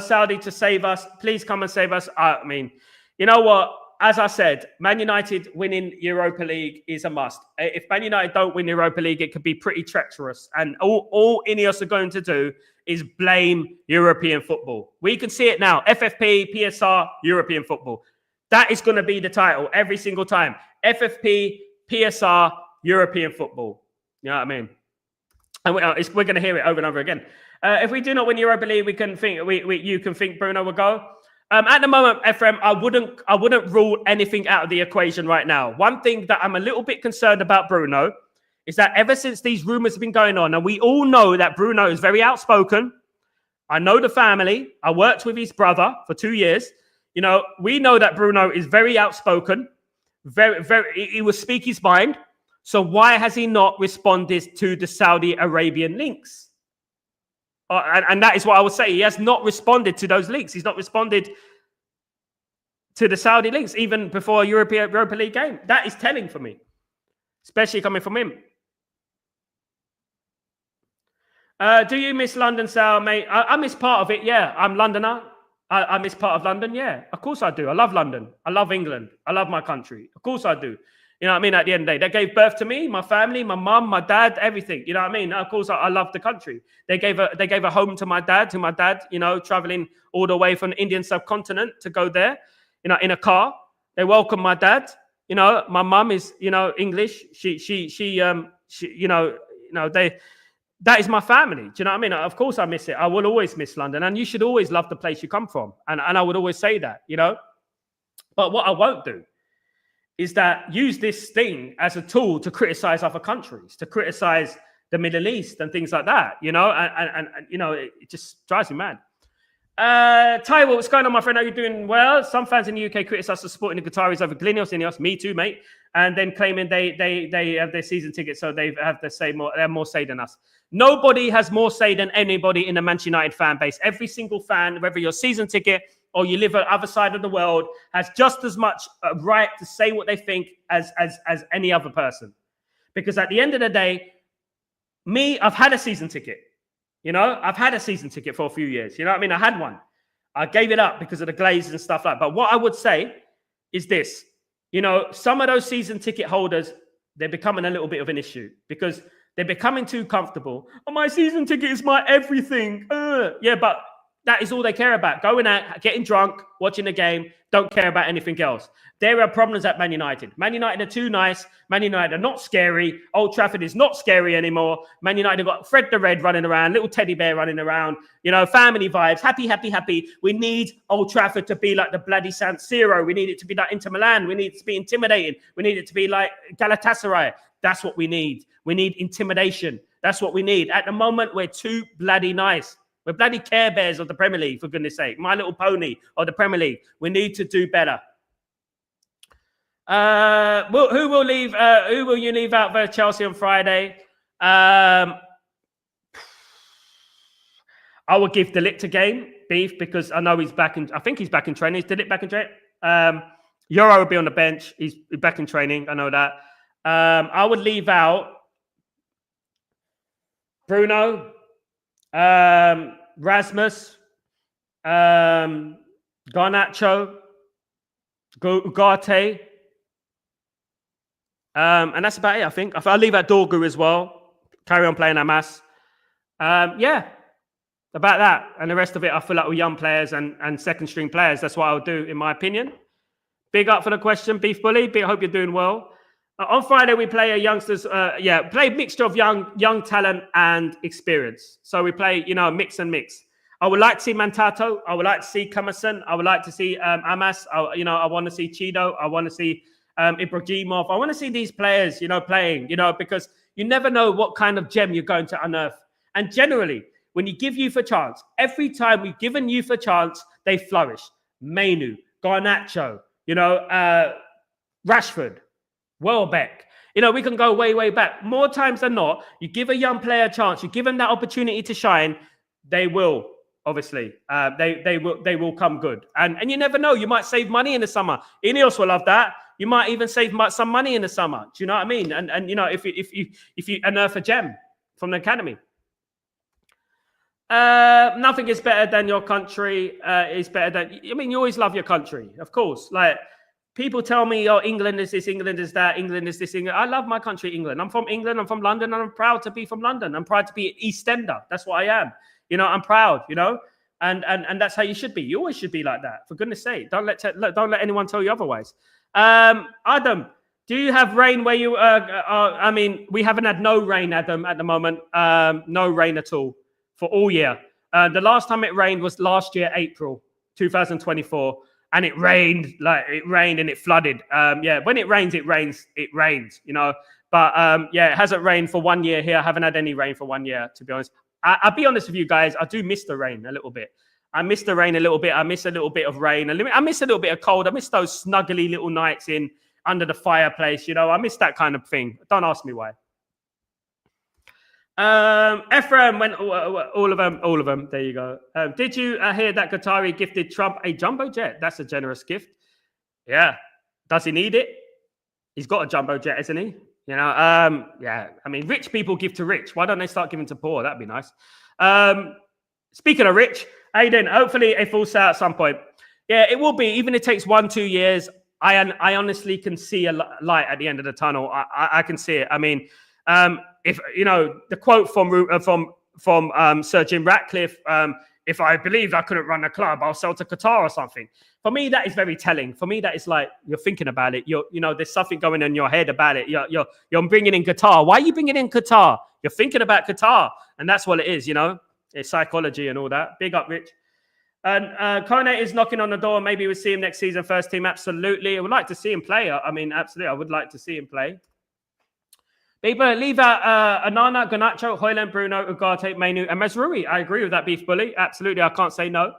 Saudi to save us. Please come and save us. I mean, you know what? As I said, Man United winning Europa League is a must. If Man United don't win Europa League, it could be pretty treacherous. And all Ineos are going to do is blame European football. We can see it now. FFP, PSR, European football. That is going to be the title every single time. FFP, PSR, European football. You know what I mean? And we're going to hear it over and over again. If we do not win Europa League, we can think you can think Bruno will go. At the moment, Ephraim, I wouldn't rule anything out of the equation right now. One thing that I'm a little bit concerned about Bruno is that ever since these rumors have been going on, and we all know that Bruno is very outspoken. I know the family. I worked with his brother for 2 years. You know, we know that Bruno is very outspoken. He will speak his mind. So why has he not responded to the Saudi Arabian links? And that is what I would say. He has not responded to those links. He's not responded to the Saudi links, even before a Europa League game. That is telling for me, especially coming from him. Do you miss London, Sal, mate? I miss part of it, yeah. I'm Londoner. I miss part of London, yeah. Of course I do. I love London. I love England. I love my country. Of course I do. You know what I mean? At the end of the day, they gave birth to me, my family, my mum, my dad, everything. You know what I mean? Of course, I love the country. They gave a home to my dad, you know, traveling all the way from the Indian subcontinent to go there, you know, in a car. They welcomed my dad. You know, my mum is, you know, English. She you know, that is my family. Do you know what I mean? Of course I miss it. I will always miss London. And you should always love the place you come from. And I would always say that, you know. But what I won't do is that use this thing as a tool to criticize other countries, to criticize the Middle East and things like that, you know, and you know, it just drives me mad. Ty, what's going on, my friend? Are you doing well? Some fans in the UK criticize the supporting the Qataris over Ineos. Me too, mate. And then claiming they have their season tickets, so they have they have more say than us. Nobody has more say than anybody in the Manchester United fan base. Every single fan, whether you're season ticket or you live on the other side of the world, has just as much right to say what they think as any other person. Because at the end of the day, I've had a season ticket. You know, I've had a season ticket for a few years. You know what I mean? I had one. I gave it up because of the glazes and stuff like that. But what I would say is this. You know, some of those season ticket holders, they're becoming a little bit of an issue because they're becoming too comfortable. Oh, my season ticket is my everything. Yeah, but that is all they care about. Going out, getting drunk, watching the game, don't care about anything else. There are problems at Man United. Man United are too nice. Man United are not scary. Old Trafford is not scary anymore. Man United have got Fred the Red running around, little teddy bear running around, you know, family vibes, happy, happy, happy. We need Old Trafford to be like the bloody San Siro. We need it to be like Inter Milan. We need it to be intimidating. We need it to be like Galatasaray. That's what we need. We need intimidation. That's what we need. At the moment, we're too bloody nice. We're bloody Care Bears of the Premier League, for goodness sake. My Little Pony of the Premier League. We need to do better. Who will leave? Who will you leave out for Chelsea on Friday? I will give De Ligt a game, Beef, because I know he's back in. I think he's back in training. Is De Ligt back in training? Euro will be on the bench. He's back in training. I know that. I would leave out Bruno, Rasmus, Garnacho, Ugarte, and that's about it, I think. I'll leave out Dorgu as well. Carry on playing Hamas. Yeah, about that. And the rest of it, I fill up with young players and second-string players. That's what I'll do, in my opinion. Big up for the question, Beef Bully. I hope you're doing well. On Friday, we play a youngsters, play a mixture of young talent and experience. So we play, mix and mix. I would like to see Mantato. I would like to see Kamasan. I would like to see Amas. I want to see Chido. I want to see Ibrahimov. I want to see these players, playing, because you never know what kind of gem you're going to unearth. And generally, when you give youth a chance, every time we've given youth a chance, they flourish. Mainu, Garnacho, Rashford, Welbeck. We can go way, way back. More times than not, you give a young player a chance, you give them that opportunity to shine, they will, obviously. They will come good. And you never know, you might save money in the summer. Ineos will love that. You might even save some money in the summer. Do you know what I mean? And if you unearth a gem from the academy. Nothing is better than your country. Is better than. You always love your country, of course. Like people tell me, "Oh, England is this, England is that, England is this, England." I love my country, England. I'm from England. I'm from London, and I'm proud to be from London. I'm proud to be an Eastender. That's what I am. I'm proud. And that's how you should be. You always should be like that. For goodness' sake, don't let anyone tell you otherwise. Adam, do you have rain where you are? We haven't had no rain, Adam, at the moment. No rain at all. For all year. The last time it rained was last year, April 2024. And it rained and it flooded. When it rains, it rains. But it hasn't rained for 1 year here. I haven't had any rain for 1 year, to be honest. I'll be honest with you guys. I do miss the rain a little bit. I miss the rain a little bit. I miss a little bit of rain. I miss a little bit of cold. I miss those snuggly little nights under the fireplace. I miss that kind of thing. Don't ask me why. Ephraim went all of them. There you go. Did you hear that Qatari gifted Trump a jumbo jet? That's a generous gift. Yeah. Does he need it? He's got a jumbo jet, isn't he? Rich people give to rich. Why don't they start giving to poor? That'd be nice. Speaking of rich, Aiden, hopefully a full sale at some point. Yeah, it will be. Even if it takes 1-2 years, I honestly can see a light at the end of the tunnel. I can see it. If the quote from Sir Jim Ratcliffe, if I believed I couldn't run a club, I'll sell to Qatar or something. For me, that is very telling. For me, that is like you're thinking about it. There's something going on in your head about it. You're bringing in Qatar. Why are you bringing in Qatar? You're thinking about Qatar, and that's what it is. It's psychology and all that. Big up, Rich. And Kone is knocking on the door. Maybe we'll see him next season, first team. Absolutely, I would like to see him play. Absolutely, I would like to see him play. People leave out Anana, Garnacho, Højlund, Bruno, Ugarte, Mainu, and Mesrui. I agree with that, Beef Bully. Absolutely, I can't say no.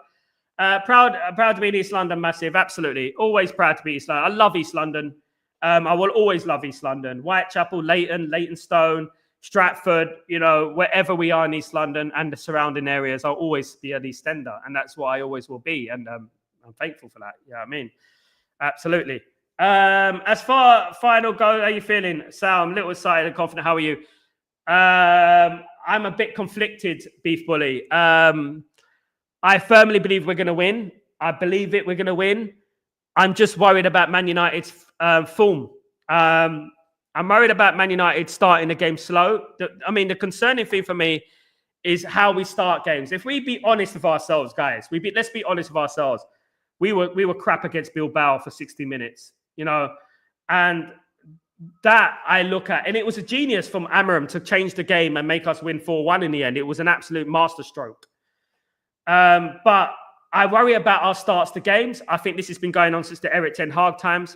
Proud to be in East London, massive. Absolutely, always proud to be East London. I love East London. I will always love East London. Whitechapel, Leytonstone, Stratford. Wherever we are in East London and the surrounding areas, I'll always be an Eastender, and that's what I always will be. And I'm thankful for that. Yeah, absolutely. As far final go, how are you feeling, Sal? I'm a little excited and confident. How are you? I'm a bit conflicted, Beef Bully. I firmly believe we're going to win. I believe we're going to win. I'm just worried about Man United's form. I'm worried about Man United starting the game slow. The concerning thing for me is how we start games. If we be honest with ourselves, guys, let's be honest with ourselves. We were crap against Bilbao for 60 minutes. And that I look at, and it was a genius from Amorim to change the game and make us win 4-1 in the end. It was an absolute masterstroke. But I worry about our starts to games. I think this has been going on since the Eric Ten Hag times.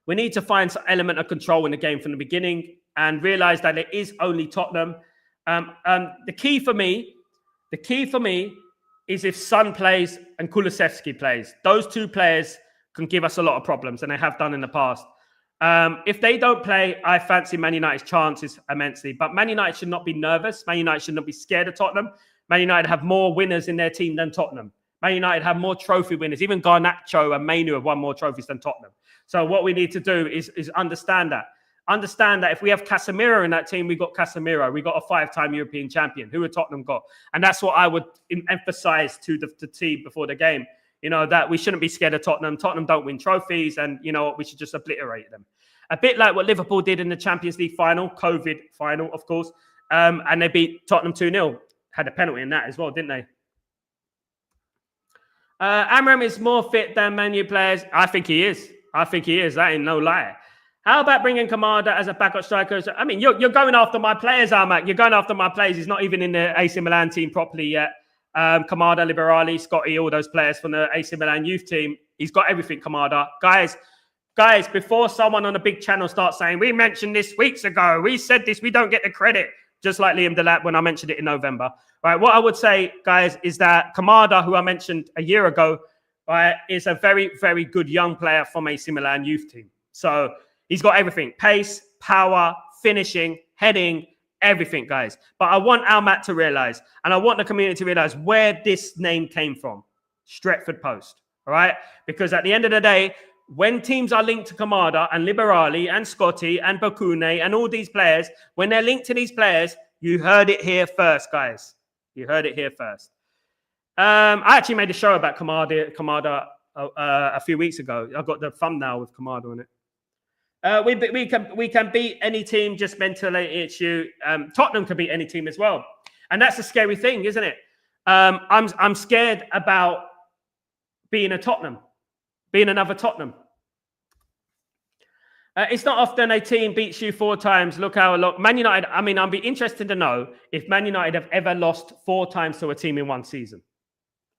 We need to find some element of control in the game from the beginning and realize that it is only Tottenham. The key for me is if Son plays and Kulusevski plays. Those two players can give us a lot of problems, and they have done in the past. If they don't play, I fancy Man United's chances immensely. But Man United should not be nervous. Man United should not be scared of Tottenham. Man United have more winners in their team than Tottenham. Man United have more trophy winners. Even Garnacho and Mainu have won more trophies than Tottenham. So what we need to do is understand that. Understand that if we have Casemiro in that team, we got Casemiro. We got a 5-time European champion. Who had Tottenham got? And that's what I would emphasize to the team before the game. That we shouldn't be scared of Tottenham. Tottenham don't win trophies, and we should just obliterate them. A bit like what Liverpool did in the Champions League final, COVID final, of course. And they beat Tottenham 2-0. Had a penalty in that as well, didn't they? Amorim is more fit than Man U players. I think he is. That ain't no lie. How about bringing Kamada as a backup striker? I mean, you're going after my players, Armac. You're going after my players. He's not even in the AC Milan team properly yet. Kamada, Liberali, Scotty, all those players from the AC Milan youth team. He's got everything, Kamada. Guys, before someone on a big channel starts saying, we mentioned this weeks ago, we said this, we don't get the credit, just like Liam Delap when I mentioned it in November. Right, what I would say, guys, is that Kamada, who I mentioned a year ago, right, is a very, very good young player from AC Milan youth team. So he's got everything: pace, power, finishing, heading, everything, guys. But I want Almat to realize, and I want the community to realize where this name came from. Stretford Post, all right? Because at the end of the day, when teams are linked to Kamada and Liberali and Scotty and Bakune and all these players, when they're linked to these players, you heard it here first, guys. You heard it here first. I actually made a show about Kamada a few weeks ago. I got the thumbnail with Kamada on it. We can beat any team, just mentally it's you. Tottenham can beat any team as well, and that's a scary thing, isn't it? I'm scared about being a Tottenham, being another Tottenham. It's not often a team beats you 4 times. Look how a lot. Man United, I mean, I'd be interested to know if Man United have ever lost 4 times to a team in one season.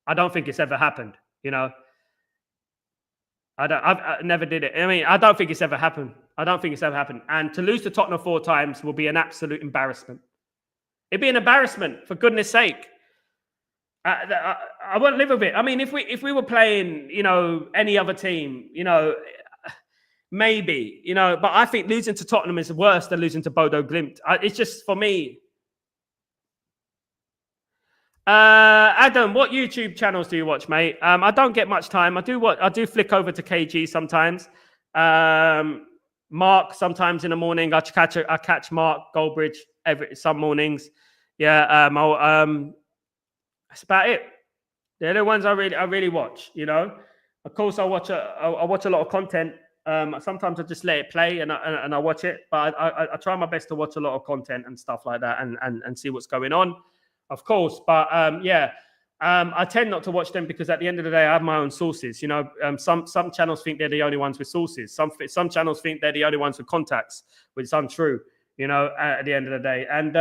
I don't think it's ever happened, you know. I never did it. I mean, I don't think it's ever happened. I don't think it's ever happened. And to lose to Tottenham 4 times will be an absolute embarrassment. It'd be an embarrassment, for goodness sake. I won't live with it. I mean, if we were playing, you know, any other team, you know, maybe, you know, but I think losing to Tottenham is worse than losing to Bodo Glimt. It's just, for me. Adam, what YouTube channels do you watch, mate? I don't get much time. I do flick over to KG sometimes. Mark sometimes in the morning. I catch Mark Goldbridge some mornings. Yeah. That's about it. They're the ones I really watch. You know, of course I watch a lot of content. Sometimes I just let it play and I watch it, but I try my best to watch a lot of content and stuff like that and see what's going on. Of course, but I tend not to watch them because at the end of the day, I have my own sources. You know, some channels think they're the only ones with sources. Some channels think they're the only ones with contacts, which is untrue. You know, at the end of the day, and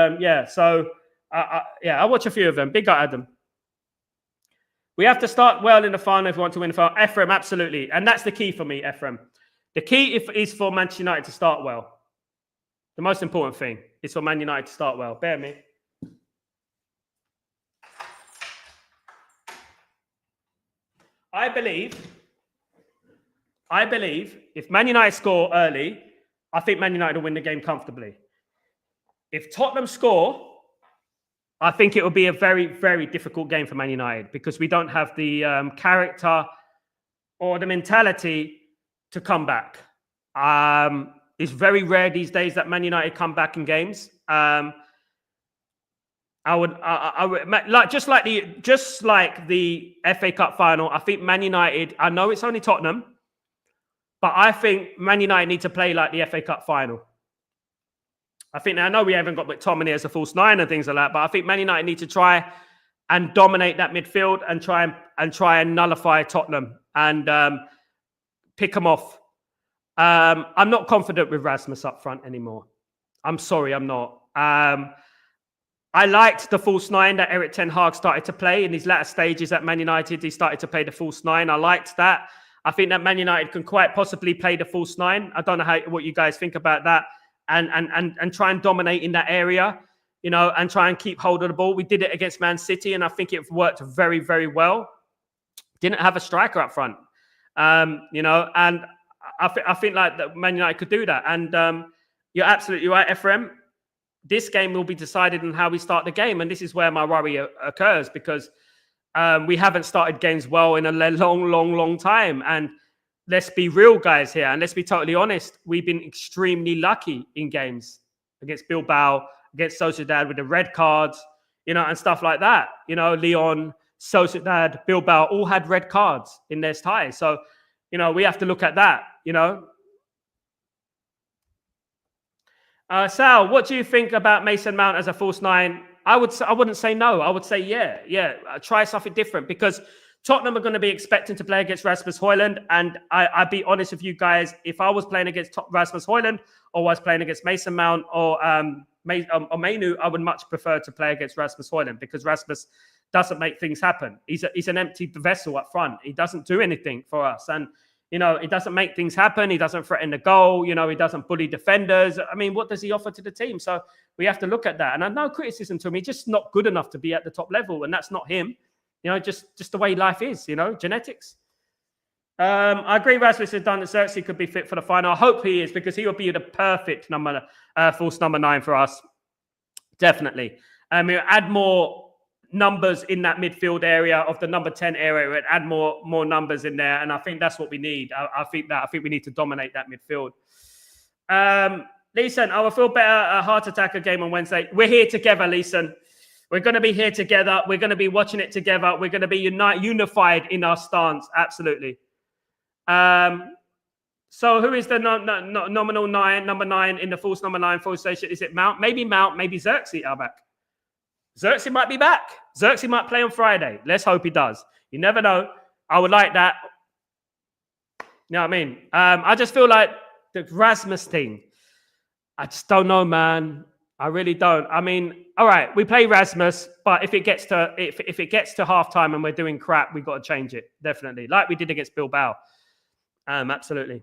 so I watch a few of them. Big up, Adam. We have to start well in the final if we want to win the final. Ephraim, absolutely, and that's the key for me, Ephraim. The key is for Manchester United to start well. The most important thing is for Man United to start well. Bear me. I believe if Man United score early, I think Man United will win the game comfortably. If Tottenham score, I think it will be a very, very difficult game for Man United because we don't have the character or the mentality to come back. It's very rare these days that Man United come back in games. I would just like the FA Cup final. I think Man United. I know it's only Tottenham, but I think Man United need to play like the FA Cup final. I know we haven't got McTominay as a false 9 and things like that, but I think Man United need to try and dominate that midfield and try and nullify Tottenham and pick them off. I'm not confident with Rasmus up front anymore. I'm sorry, I'm not. I liked the false 9 that Erik ten Hag started to play in his latter stages at Man United. He started to play the false 9. I liked that. I think that Man United can quite possibly play the false 9. I don't know what you guys think about that. And try and dominate in that area, you know, and try and keep hold of the ball. We did it against Man City, and I think it worked very, very well. Didn't have a striker up front, you know, and I think like that Man United could do that. And you're absolutely right, Ephraim. This game will be decided on how we start the game, and this is where my worry occurs because we haven't started games well in a long time. And let's be real, guys, here, and let's be totally honest. We've been extremely lucky in games against Bilbao, against Sociedad with the red cards, you know, and stuff like that. You know, Lyon, Sociedad, Bilbao all had red cards in their ties. So, you know, we have to look at that, you know. Sal, what do you think about Mason Mount as a false 9? I wouldn't say no. I would say yeah. Try something different because Tottenham are going to be expecting to play against Rasmus Højlund. And I'd be honest with you guys, if I was playing against Rasmus Højlund or was playing against Mason Mount or Mainu, I would much prefer to play against Rasmus Højlund because Rasmus doesn't make things happen. He's an empty vessel up front. He doesn't do anything for us. And, he doesn't make things happen. He doesn't threaten the goal. He doesn't bully defenders. I mean, what does he offer to the team? So we have to look at that. And I know criticism to him. He's just not good enough to be at the top level. And that's not him. Just the way life is, genetics. I agree Rasmus has done that. Xerxes could be fit for the final. I hope he is because he will be the perfect false number 9 for us. Definitely. We'll add more numbers in that midfield area of the number 10 area. We'll add more numbers in there. And I think that's what we need. I think we need to dominate that midfield. Leeson, I will feel better a heart attack game on Wednesday. We're here together, Leeson. We're going to be here together. We're going to be watching it together. We're going to be unified in our stance. Absolutely. So who is the nominal 9, number 9 in the false number 9 full station? Is it Mount? Maybe Xerxes are back. Xerxes might be back. Xerxes might play on Friday. Let's hope he does. You never know. I would like that. You know what I mean? I just feel like the Rasmus thing. I just don't know, man. I really don't. I mean, all right, we play Rasmus, but if it gets to halftime and we're doing crap, we've got to change it. Definitely, like we did against Bilbao. Absolutely.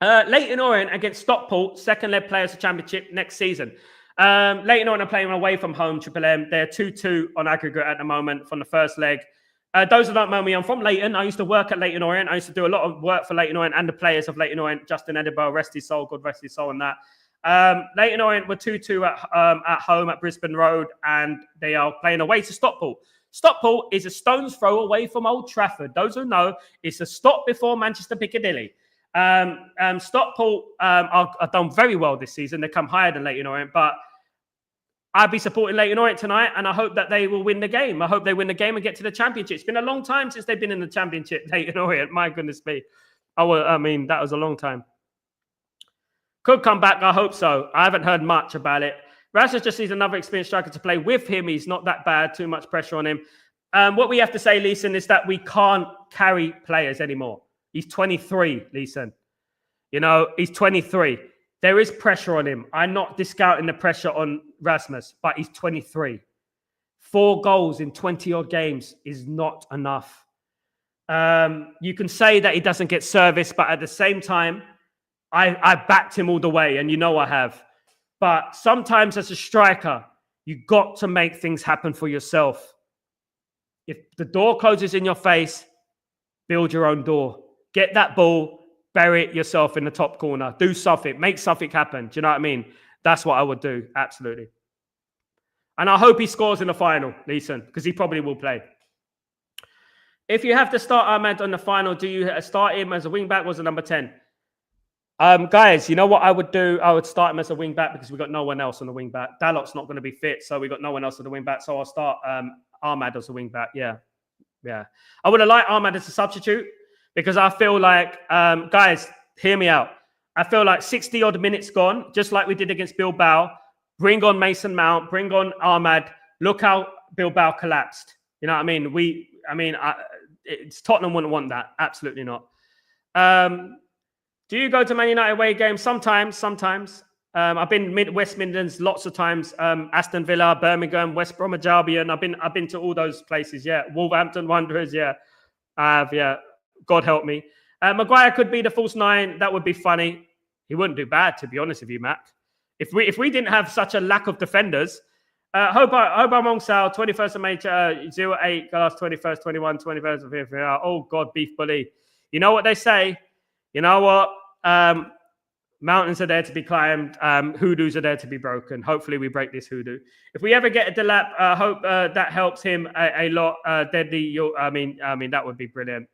Leyton Orient against Stockport, second leg players of Championship next season. Leyton Orient are playing away from home. Triple M. They're 2-2 on aggregate at the moment from the first leg. Those who don't know me, I'm from Leyton. I used to work at Leyton Orient. I used to do a lot of work for Leyton Orient and the players of Leyton Orient. Justin Edinburgh, rest his soul, God rest his soul on that. Leyton Orient were 2-2 at home at Brisbane Road, and they are playing away to Stockport. Stockport is a stone's throw away from Old Trafford. Those who know, it's a stop before Manchester Piccadilly. Stockport are done very well this season. They come higher than Leyton Orient, but I'd be supporting Leyton Orient tonight, and I hope that they will win the game. I hope they win the game and get to the Championship. It's been a long time since they've been in the Championship, Leyton Orient. My goodness me. That was a long time. Could come back. I hope so. I haven't heard much about it. Rasmus just needs another experienced striker to play with him. He's not that bad. Too much pressure on him. What we have to say, Leeson, is that we can't carry players anymore. He's 23, Leeson. He's 23. There is pressure on him. I'm not discounting the pressure on Rasmus, but he's 23. 4 goals in 20-odd games is not enough. You can say that he doesn't get service, but at the same time, I backed him all the way, and I have. But sometimes as a striker, you got to make things happen for yourself. If the door closes in your face, build your own door. Get that ball, bury it yourself in the top corner. Do something. Make something happen. Do you know what I mean? That's what I would do. Absolutely. And I hope he scores in the final, Leeson, because he probably will play. If you have to start Ahmed on the final, do you start him as a wing-back or as a number 10? Guys, you know what I would do? I would start him as a wing-back because we've got no one else on the wing-back. Dalot's not going to be fit, so we've got no one else on the wing-back. So I'll start Ahmed as a wing-back. Yeah. I would have liked Ahmed as a substitute because I feel like, guys, hear me out. I feel like 60-odd minutes gone, just like we did against Bilbao. Bring on Mason Mount, bring on Ahmed. Look how Bilbao collapsed. You know what I mean? Tottenham wouldn't want that. Absolutely not. Do you go to Man United away games? Sometimes. I've been West Midlands lots of times. Aston Villa, Birmingham, West Bromwich Albion. I've been to all those places. Yeah, Wolverhampton Wanderers. Yeah, I have. Yeah, God help me. Maguire could be the false 9. That would be funny. He wouldn't do bad, to be honest with you, Matt. If we didn't have such a lack of defenders. Hoba Mongsal, 21st of May, 08, Galas 21st, 21, 21st of February. Oh God, beef bully. You know what they say? You know what? Mountains are there to be climbed. Hoodoos are there to be broken. Hopefully we break this hoodoo. If we ever get a Delap, I hope that helps him a lot. Deadly, that would be brilliant.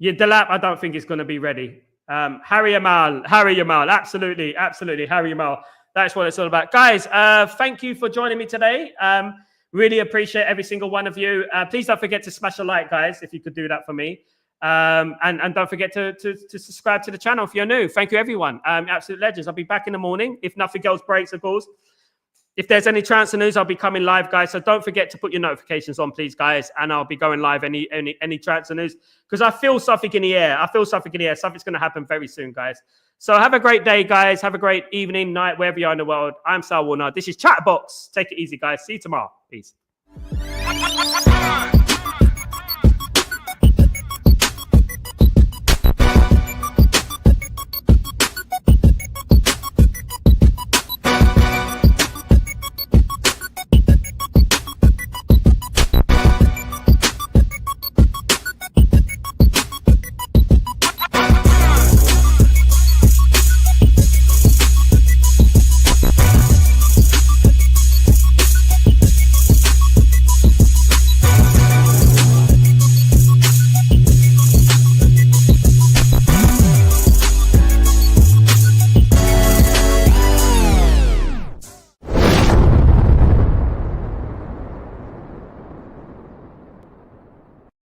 Yeah, Delap, I don't think it's going to be ready. Harry Yamal, absolutely, Harry Yamal. That's what it's all about. Guys, thank you for joining me today. Really appreciate every single one of you. Please don't forget to smash a like, guys, if you could do that for me. And don't forget to subscribe to the channel if you're new. Thank you, everyone. Absolute legends. I'll be back in the morning. If nothing else breaks, of course. If there's any transfer news, I'll be coming live, guys. So don't forget to put your notifications on, please, guys. And I'll be going live any transfer news, because I feel something in the air. Something's going to happen very soon, guys. So have a great day, guys. Have a great evening, night, wherever you are in the world. I'm Sal Warner. This is Chatterbox. Take it easy, guys. See you tomorrow. Peace.